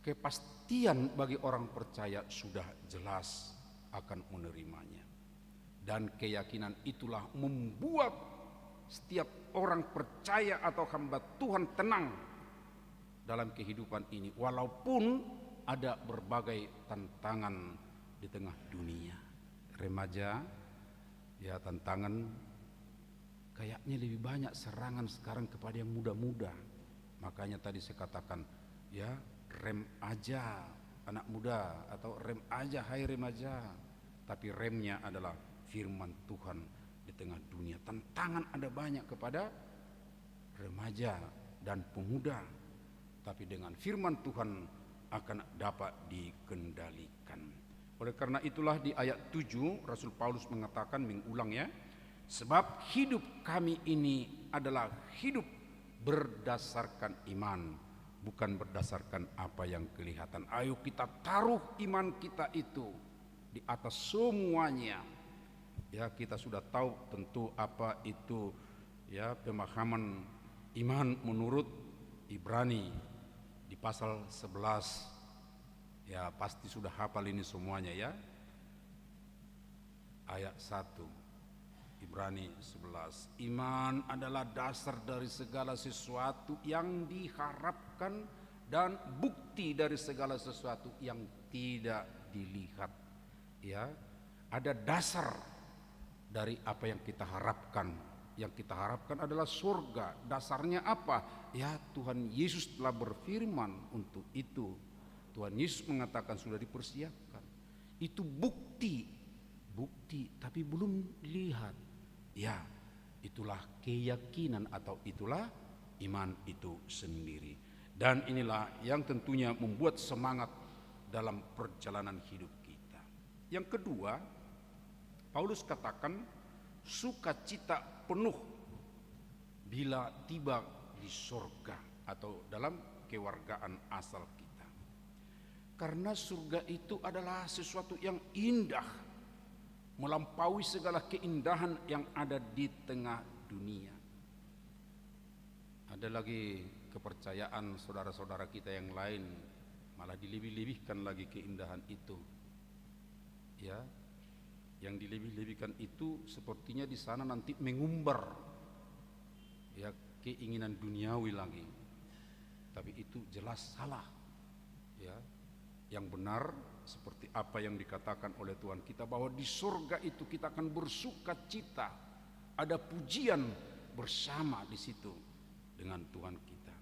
kepastian bagi orang percaya sudah jelas akan menerimanya. Dan keyakinan itulah membuat setiap orang percaya atau hamba Tuhan tenang dalam kehidupan ini, walaupun ada berbagai tantangan di tengah dunia. Remaja, ya, tantangan kayaknya lebih banyak serangan sekarang kepada yang muda-muda. Makanya tadi saya katakan, ya, rem aja anak muda, atau rem aja hai remaja. Tapi remnya adalah firman Tuhan di tengah dunia. Tantangan ada banyak kepada remaja dan pemuda, tapi dengan firman Tuhan akan dapat dikendalikan. Oleh karena itulah di ayat 7 Rasul Paulus mengatakan, mengulang ya, sebab hidup kami ini adalah hidup berdasarkan iman, bukan berdasarkan apa yang kelihatan. Ayo kita taruh iman kita itu di atas semuanya. Ya, kita sudah tahu tentu apa itu, ya, pemahaman iman menurut Ibrani di pasal 11. Ya, pasti sudah hafal ini semuanya ya. Ayat 1 Ibrani 11. Iman adalah dasar dari segala sesuatu yang diharapkan dan bukti dari segala sesuatu yang tidak dilihat. Ya, ada dasar dari apa yang kita harapkan. Yang kita harapkan adalah surga. Dasarnya apa? Ya, Tuhan Yesus telah berfirman untuk itu. Tuhan Yesus mengatakan sudah dipersiapkan. Itu bukti, tapi belum dilihat. Ya, itulah keyakinan atau itulah iman itu sendiri. Dan inilah yang tentunya membuat semangat dalam perjalanan hidup kita. Yang kedua, Paulus katakan sukacita penuh bila tiba di surga atau dalam kewargaan asal kita. Karena surga itu adalah sesuatu yang indah, melampaui segala keindahan yang ada di tengah dunia. Ada lagi kepercayaan saudara-saudara kita yang lain, malah dilebih-lebihkan lagi keindahan itu. Ya, yang dilebih-lebihkan itu sepertinya di sana nanti mengumbar, ya, keinginan duniawi lagi. Tapi itu jelas salah. Ya, yang benar seperti apa yang dikatakan oleh Tuhan kita, bahwa di surga itu kita akan bersuka cita, ada pujian bersama di situ dengan Tuhan kita.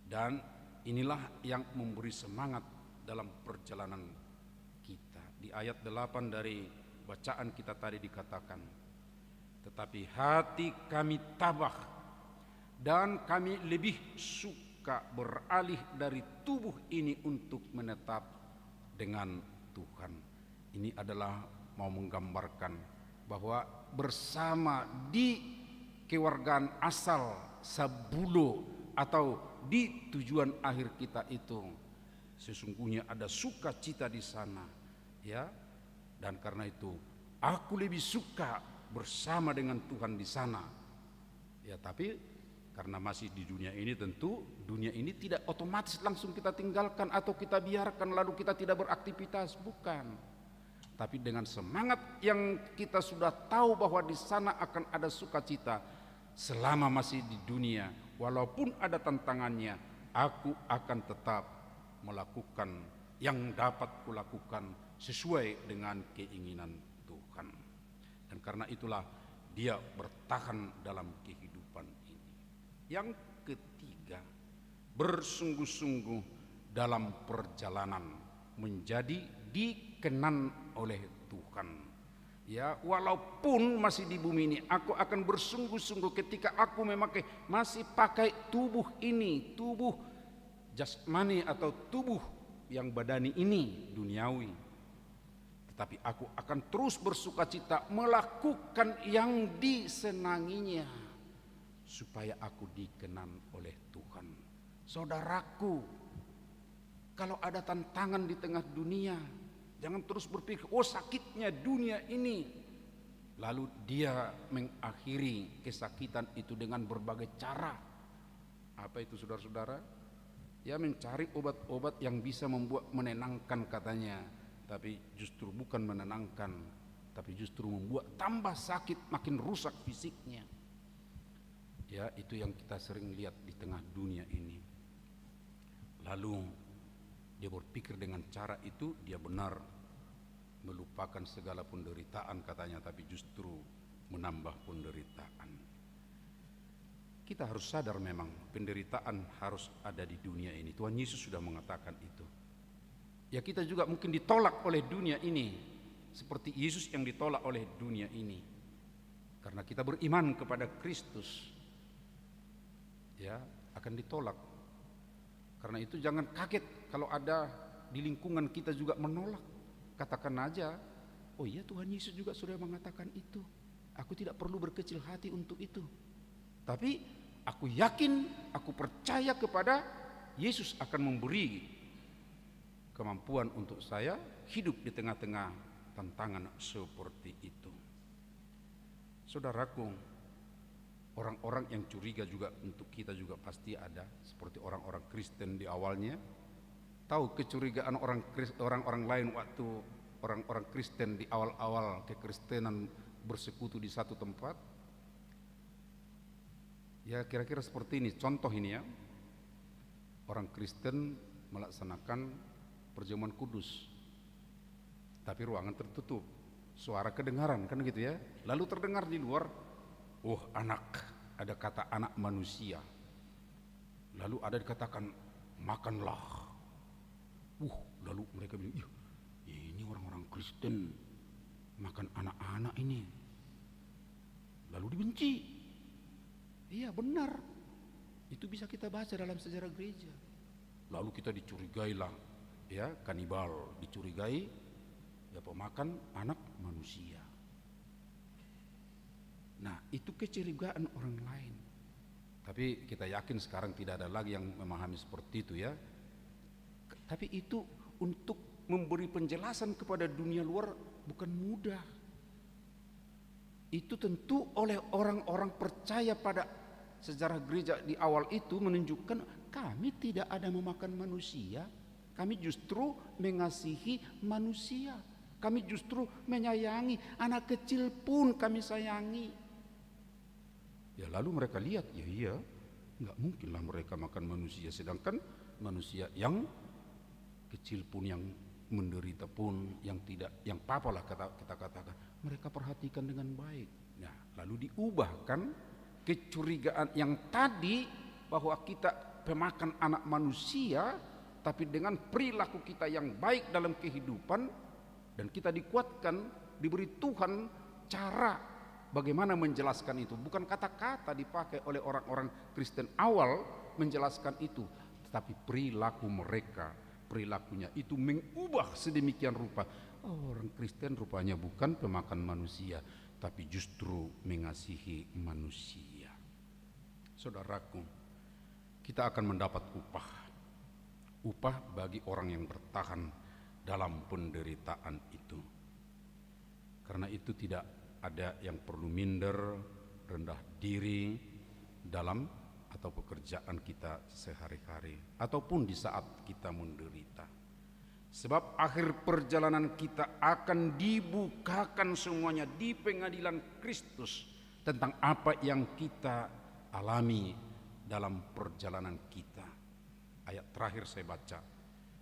Dan inilah yang memberi semangat dalam perjalanan kita. Di ayat 8 dari bacaan kita tadi dikatakan, tetapi hati kami tabah dan kami lebih suka beralih dari tubuh ini untuk menetap dengan Tuhan. Ini adalah mau menggambarkan bahwa bersama di kewargaan asal sabulo atau di tujuan akhir kita itu sesungguhnya ada sukacita di sana, ya. Dan karena itu aku lebih suka bersama dengan Tuhan di sana. Ya, tapi karena masih di dunia ini, tentu dunia ini tidak otomatis langsung kita tinggalkan atau kita biarkan lalu kita tidak beraktivitas, bukan. Tapi dengan semangat yang kita sudah tahu bahwa di sana akan ada sukacita selama masih di dunia, walaupun ada tantangannya, aku akan tetap melakukan yang dapat kulakukan sesuai dengan keinginan Tuhan. Dan karena itulah dia bertahan dalam kehidupan ini. Yang ketiga, bersungguh-sungguh dalam perjalanan menjadi dikenan oleh Tuhan. Ya, walaupun masih di bumi ini, aku akan bersungguh-sungguh ketika aku masih pakai tubuh ini, tubuh jasmani atau tubuh yang badani ini, duniawi. tetapi aku akan terus bersukacita melakukan yang disenanginya, supaya aku dikenan oleh Tuhan. Saudaraku, kalau ada tantangan di tengah dunia, jangan terus berpikir, oh sakitnya dunia ini. Lalu dia mengakhiri kesakitan itu dengan berbagai cara. Apa itu saudara-saudara? Ya mencari obat-obat yang bisa membuat menenangkan katanya. Tapi justru bukan menenangkan, tapi justru membuat tambah sakit, makin rusak fisiknya. Ya, itu yang kita sering lihat di tengah dunia ini. Lalu dia berpikir dengan cara itu dia benar, melupakan segala penderitaan katanya, tapi justru menambah penderitaan. Kita harus sadar memang penderitaan harus ada di dunia ini. Tuhan Yesus sudah mengatakan itu. Ya, kita juga mungkin ditolak oleh dunia ini seperti Yesus yang ditolak oleh dunia ini. Karena kita beriman kepada Kristus, ya akan ditolak. Karena itu jangan kaget kalau ada di lingkungan kita juga menolak. Katakan aja, oh iya Tuhan Yesus juga sudah mengatakan itu. Aku tidak perlu berkecil hati untuk itu. Tapi aku yakin, aku percaya kepada Yesus akan memberi kemampuan untuk saya hidup di tengah-tengah tantangan seperti itu. Saudaraku, orang-orang yang curiga juga untuk kita juga pasti ada, seperti orang-orang Kristen di awalnya. Tahu kecurigaan orang-orang lain waktu orang-orang Kristen di awal-awal kekristenan bersekutu di satu tempat? Ya kira-kira seperti ini, contoh ini ya. Orang Kristen melaksanakan perjamuan kudus, tapi ruangan tertutup, suara kedengaran kan gitu ya. Lalu terdengar di luar, oh anak, ada kata anak manusia. Lalu ada dikatakan makanlah. Lalu mereka bilang, ini orang-orang Kristen makan anak-anak ini. Lalu dibenci. Iya benar, itu bisa kita baca dalam sejarah gereja. Lalu kita dicurigai lah, ya kanibal, dicurigai ya pemakan anak manusia. Nah itu kecurigaan orang lain. Tapi kita yakin sekarang tidak ada lagi yang memahami seperti itu ya. Tapi itu untuk memberi penjelasan kepada dunia luar bukan mudah. Itu tentu oleh orang-orang percaya pada sejarah gereja di awal itu menunjukkan kami tidak ada memakan manusia. Kami justru mengasihi manusia. Kami justru menyayangi anak kecil pun kami sayangi. Ya lalu mereka lihat, ya iya, nggak mungkinlah mereka makan manusia, sedangkan manusia yang kecil pun, yang menderita pun, yang tidak, yang apa lah kita katakan, mereka perhatikan dengan baik. Nah, lalu diubahkan kecurigaan yang tadi bahwa kita pemakan anak manusia, tapi dengan perilaku kita yang baik dalam kehidupan, dan kita dikuatkan, diberi Tuhan cara bagaimana menjelaskan itu. Bukan kata-kata dipakai oleh orang-orang Kristen awal menjelaskan itu, tetapi perilaku mereka, perilakunya itu mengubah sedemikian rupa. Orang Kristen rupanya bukan pemakan manusia, tapi justru mengasihi manusia. Saudaraku, kita akan mendapat upah bagi orang yang bertahan dalam penderitaan itu. Karena itu tidak ada yang perlu minder, rendah diri dalam atau pekerjaan kita sehari-hari ataupun di saat kita menderita. Sebab akhir perjalanan kita akan dibukakan semuanya di pengadilan Kristus tentang apa yang kita alami dalam perjalanan kita. Ayat terakhir saya baca.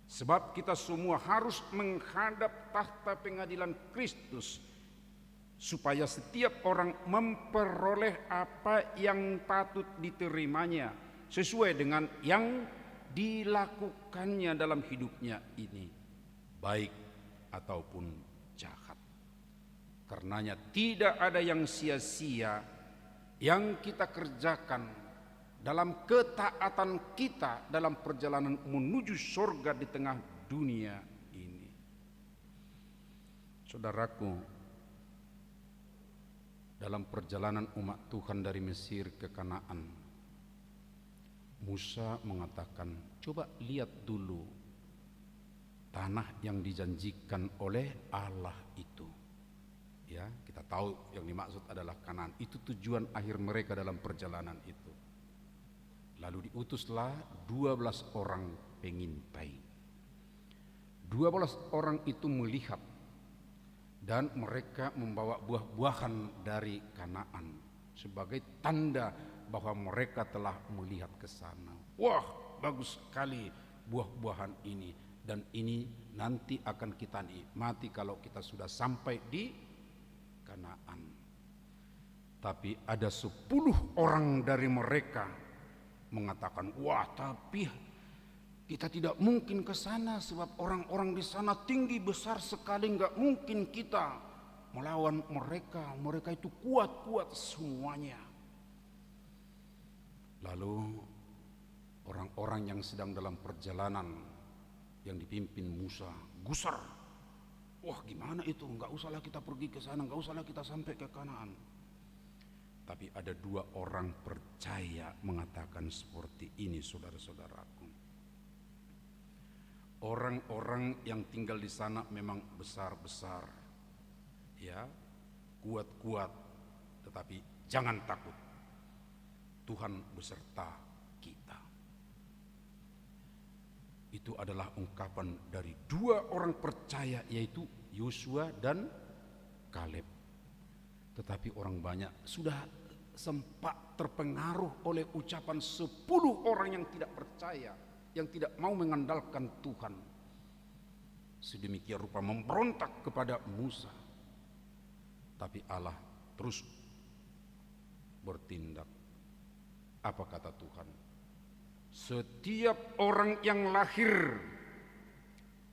Sebab kita semua harus menghadap tahta pengadilan Kristus, supaya setiap orang memperoleh apa yang patut diterimanya sesuai dengan yang dilakukannya dalam hidupnya ini, baik ataupun jahat. Karenanya tidak ada yang sia-sia yang kita kerjakan dalam ketaatan kita dalam perjalanan menuju surga di tengah dunia ini. Saudaraku, dalam perjalanan umat Tuhan dari Mesir ke Kanaan, Musa mengatakan, coba lihat dulu tanah yang dijanjikan oleh Allah itu. Ya, kita tahu yang dimaksud adalah Kanaan. Itu tujuan akhir mereka dalam perjalanan itu. Lalu diutuslah 12 orang pengintai. 12 orang itu melihat dan mereka membawa buah-buahan dari Kanaan sebagai tanda bahwa mereka telah melihat ke sana. Wah, bagus sekali buah-buahan ini, dan ini nanti akan kita nikmati kalau kita sudah sampai di Kanaan. Tapi ada 10 orang dari mereka mengatakan, wah, tapi kita tidak mungkin ke sana sebab orang-orang di sana tinggi besar sekali, nggak mungkin kita melawan mereka. Mereka itu kuat-kuat semuanya. Lalu orang-orang yang sedang dalam perjalanan yang dipimpin Musa gusar. Wah, gimana itu? Nggak usahlah kita pergi ke sana, nggak usahlah kita sampai ke Kanaan. Tapi ada 2 orang percaya mengatakan seperti ini, saudara-saudaraku. Orang-orang yang tinggal di sana memang besar-besar, ya, kuat-kuat, tetapi jangan takut. Tuhan beserta kita. Itu adalah ungkapan dari 2 orang percaya, yaitu Yosua dan Kaleb. Tetapi orang banyak sudah sempat terpengaruh oleh ucapan 10 orang yang tidak percaya, yang tidak mau mengandalkan Tuhan. Sedemikian rupa memberontak kepada Musa. Tapi Allah terus bertindak. Apa kata Tuhan? Setiap orang yang lahir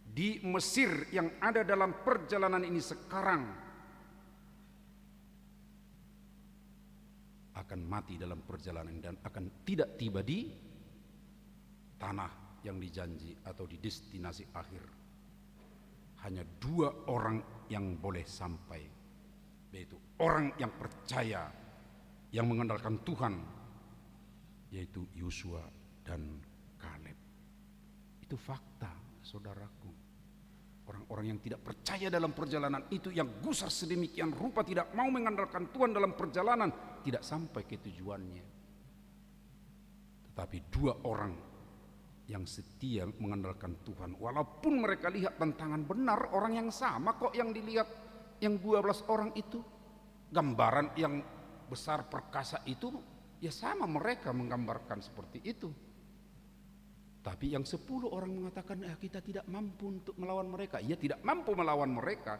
di Mesir yang ada dalam perjalanan ini sekarang akan mati dalam perjalanan dan akan tidak tiba di tanah yang dijanji atau di destinasi akhir. Hanya 2 orang yang boleh sampai, yaitu orang yang percaya, yang mengandalkan Tuhan, yaitu Yosua dan Kaleb. Itu fakta, saudaraku. Orang-orang yang tidak percaya dalam perjalanan itu, yang gusar sedemikian rupa, tidak mau mengandalkan Tuhan dalam perjalanan, tidak sampai ke tujuannya. Tetapi 2 orang yang setia mengandalkan Tuhan, walaupun mereka lihat tantangan benar, orang yang sama kok yang dilihat yang 12 orang itu. Gambaran yang besar perkasa itu, ya sama, mereka menggambarkan seperti itu. Tapi yang 10 orang mengatakan, kita tidak mampu untuk melawan mereka. Ia tidak mampu melawan mereka.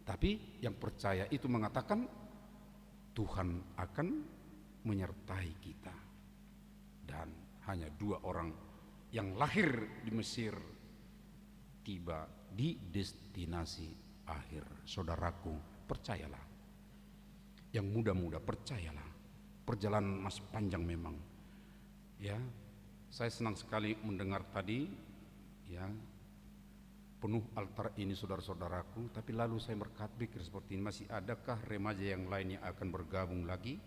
Tapi yang percaya itu mengatakan, Tuhan akan menyertai kita. Dan hanya 2 orang yang lahir di Mesir tiba di destinasi akhir. Saudaraku, percayalah. Yang muda-muda, percayalah. Perjalanan masih panjang memang. Ya, saya senang sekali mendengar tadi, ya, penuh altar ini, saudara-saudaraku. Tapi lalu saya berpikir seperti ini, masih adakah remaja yang lain yang akan bergabung lagi?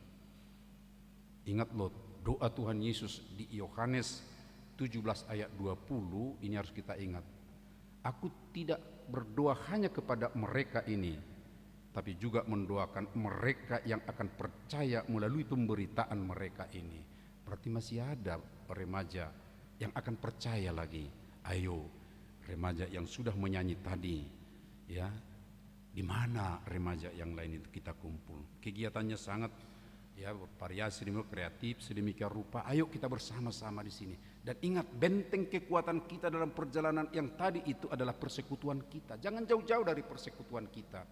Ingat loh, doa Tuhan Yesus di Yohanes 17 ayat 20, ini harus kita ingat. Aku tidak berdoa hanya kepada mereka ini, tapi juga mendoakan mereka yang akan percaya melalui pemberitaan mereka ini. Berarti masih ada remaja yang akan percaya lagi. Ayo, remaja yang sudah menyanyi tadi, ya, di mana remaja yang lain itu kita kumpul? Kegiatannya sangat, ya, bervariasi, kreatif, sedemikian rupa. Ayo kita bersama-sama di sini. Dan ingat, benteng kekuatan kita dalam perjalanan yang tadi itu adalah persekutuan kita. Jangan jauh-jauh dari persekutuan kita.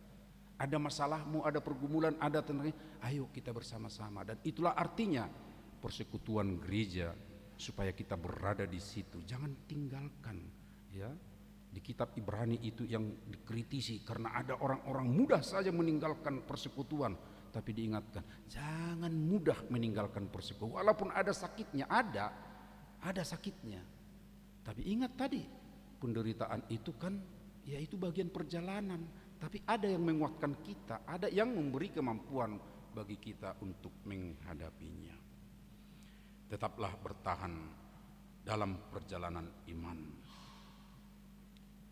Ada masalahmu, ada pergumulan, ada tenang. Ayo kita bersama-sama. Dan itulah artinya persekutuan gereja, supaya kita berada di situ. Jangan tinggalkan, ya. Di kitab Ibrani itu yang dikritisi karena ada orang-orang mudah saja meninggalkan persekutuan. Tapi diingatkan, jangan mudah meninggalkan persekutuan. Walaupun ada sakitnya, ada sakitnya. Tapi ingat tadi, penderitaan itu kan, ya itu bagian perjalanan. tapi ada yang menguatkan kita, ada yang memberi kemampuan bagi kita untuk menghadapinya. Tetaplah bertahan dalam perjalanan iman.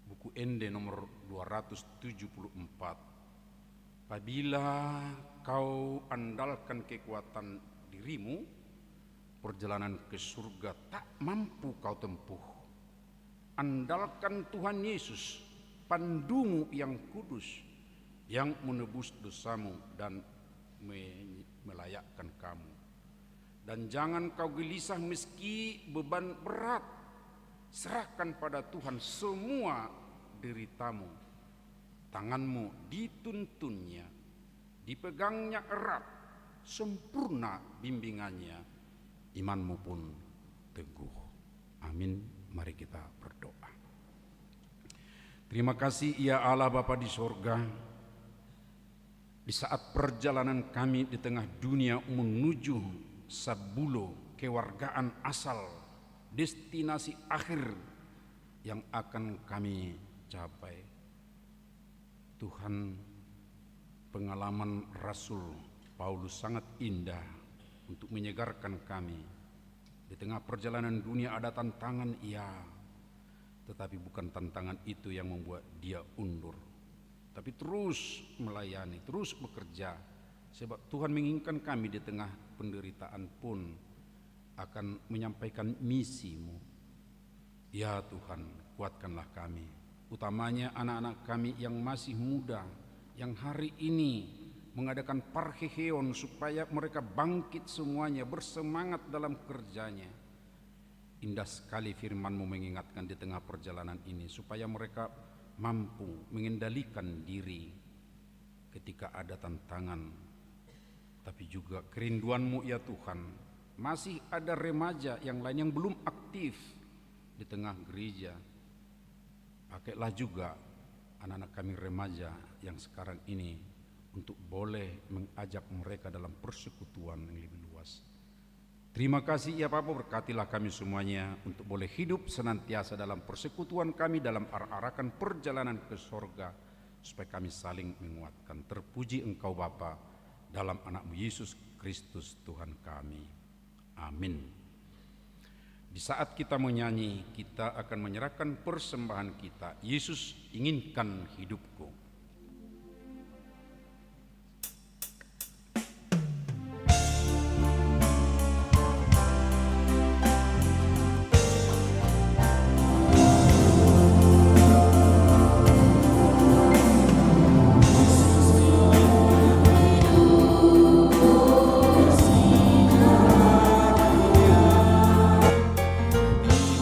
Buku Ende nomor 274. Apabila kau andalkan kekuatan dirimu, perjalanan ke surga tak mampu kau tempuh. Andalkan Tuhan Yesus, pandumu yang kudus, yang menebus dosamu dan melayakkan kamu. Dan jangan kau gelisah meski beban berat. Serahkan pada Tuhan semua deritamu. Tanganmu dituntunnya, dipegangnya erat, sempurna bimbingannya, imanmu pun teguh. Amin. Mari kita berdoa. Terima kasih ya Allah Bapa di sorga. Di saat perjalanan kami di tengah dunia menuju Sabulo, kewargaan asal, destinasi akhir yang akan kami capai. Tuhan, pengalaman Rasul Paulus sangat indah untuk menyegarkan kami. Di tengah perjalanan dunia ada tantangan, iya, tetapi bukan tantangan itu yang membuat dia undur, tapi terus melayani, terus bekerja, sebab Tuhan menginginkan kami di tengah penderitaan pun akan menyampaikan misimu. Ya Tuhan, kuatkanlah kami, utamanya anak-anak kami yang masih muda, yang hari ini mengadakan parheheon supaya mereka bangkit semuanya, bersemangat dalam kerjanya. Indah sekali firman-Mu mengingatkan di tengah perjalanan ini supaya mereka mampu mengendalikan diri ketika ada tantangan. Tapi juga kerinduan-Mu ya Tuhan, masih ada remaja yang lain yang belum aktif di tengah gereja. Pakailah juga anak-anak kami remaja yang sekarang ini untuk boleh mengajak mereka dalam persekutuan yang lebih luas. Terima kasih ya Bapa, berkatilah kami semuanya untuk boleh hidup senantiasa dalam persekutuan kami dalam arak-arakan perjalanan ke sorga, supaya kami saling menguatkan. Terpuji Engkau Bapa, dalam anak-Mu Yesus Kristus Tuhan kami. Amin. Di saat kita menyanyi, kita akan menyerahkan persembahan kita. Yesus inginkan hidupku.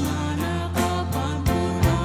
Dimanakah pun aku berada,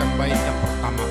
menyanyikan bait yang pertama.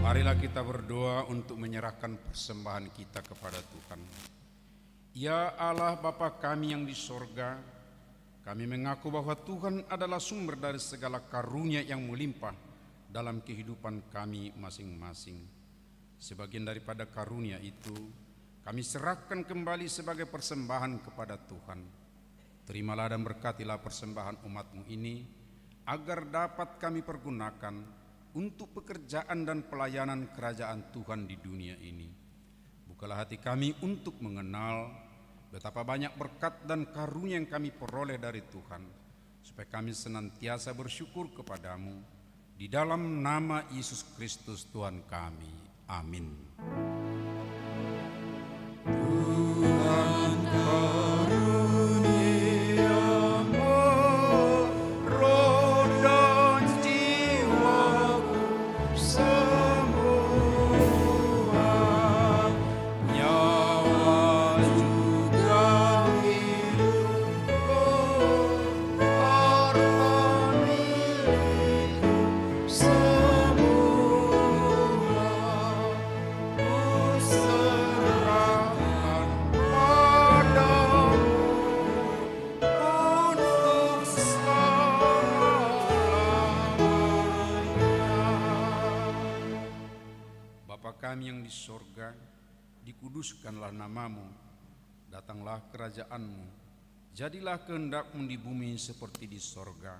Marilah kita berdoa untuk menyerahkan persembahan kita kepada Tuhan. Ya Allah Bapa kami yang di sorga, kami mengaku bahwa Tuhan adalah sumber dari segala karunia yang melimpah dalam kehidupan kami masing-masing. Sebagian daripada karunia itu, kami serahkan kembali sebagai persembahan kepada Tuhan. Terimalah dan berkatilah persembahan umat-Mu ini, agar dapat kami pergunakan untuk pekerjaan dan pelayanan kerajaan Tuhan di dunia ini. Bukalah hati kami untuk mengenal betapa banyak berkat dan karunia yang kami peroleh dari Tuhan, supaya kami senantiasa bersyukur kepadamu. Di dalam nama Yesus Kristus Tuhan kami. Amin. Tuhan karuniamu roh dan jiwaku semua, nyawa juga hidupku, harta milikku semua, kuserahkan padamu untuk selamanya. Bapa kami yang di sorga, dikuduskanlah namamu, datanglah kerajaanmu, jadilah kehendak-Mu di bumi seperti di sorga.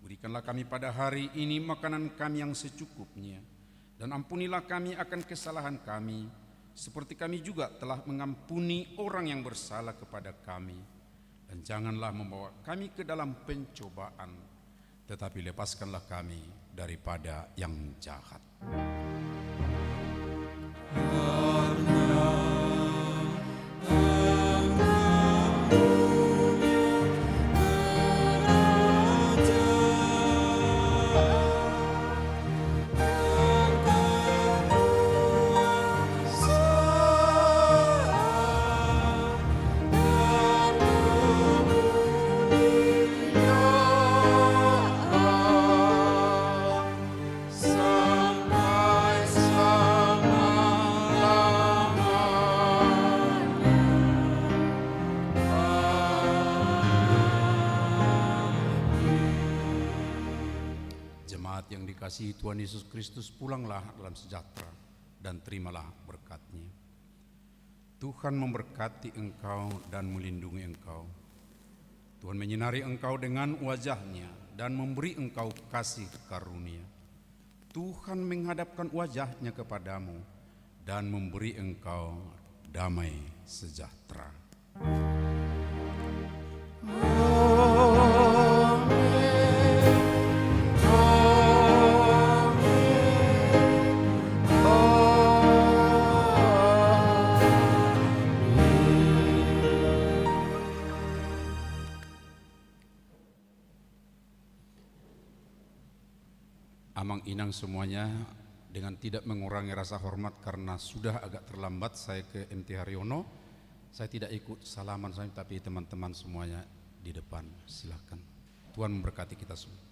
Berikanlah kami pada hari ini makanan kami yang secukupnya, dan ampunilah kami akan kesalahan kami, seperti kami juga telah mengampuni orang yang bersalah kepada kami. Dan janganlah membawa kami ke dalam pencobaan, tetapi lepaskanlah kami daripada yang jahat. Sampai Jemaat yang dikasihi Tuhan Yesus Kristus, pulanglah dalam sejahtera dan terimalah berkat-Nya. Tuhan memberkati engkau dan melindungi engkau. Tuhan menyinari engkau dengan wajah-Nya dan memberi engkau kasih karunia. Tuhan menghadapkan wajah-Nya kepadamu dan memberi engkau damai sejahtera. Amang inang semuanya, dengan tidak mengurangi rasa hormat karena sudah agak terlambat saya ke MT Haryono, saya tidak ikut salaman saya, tapi teman-teman semuanya di depan, silakan. Tuhan memberkati kita semua.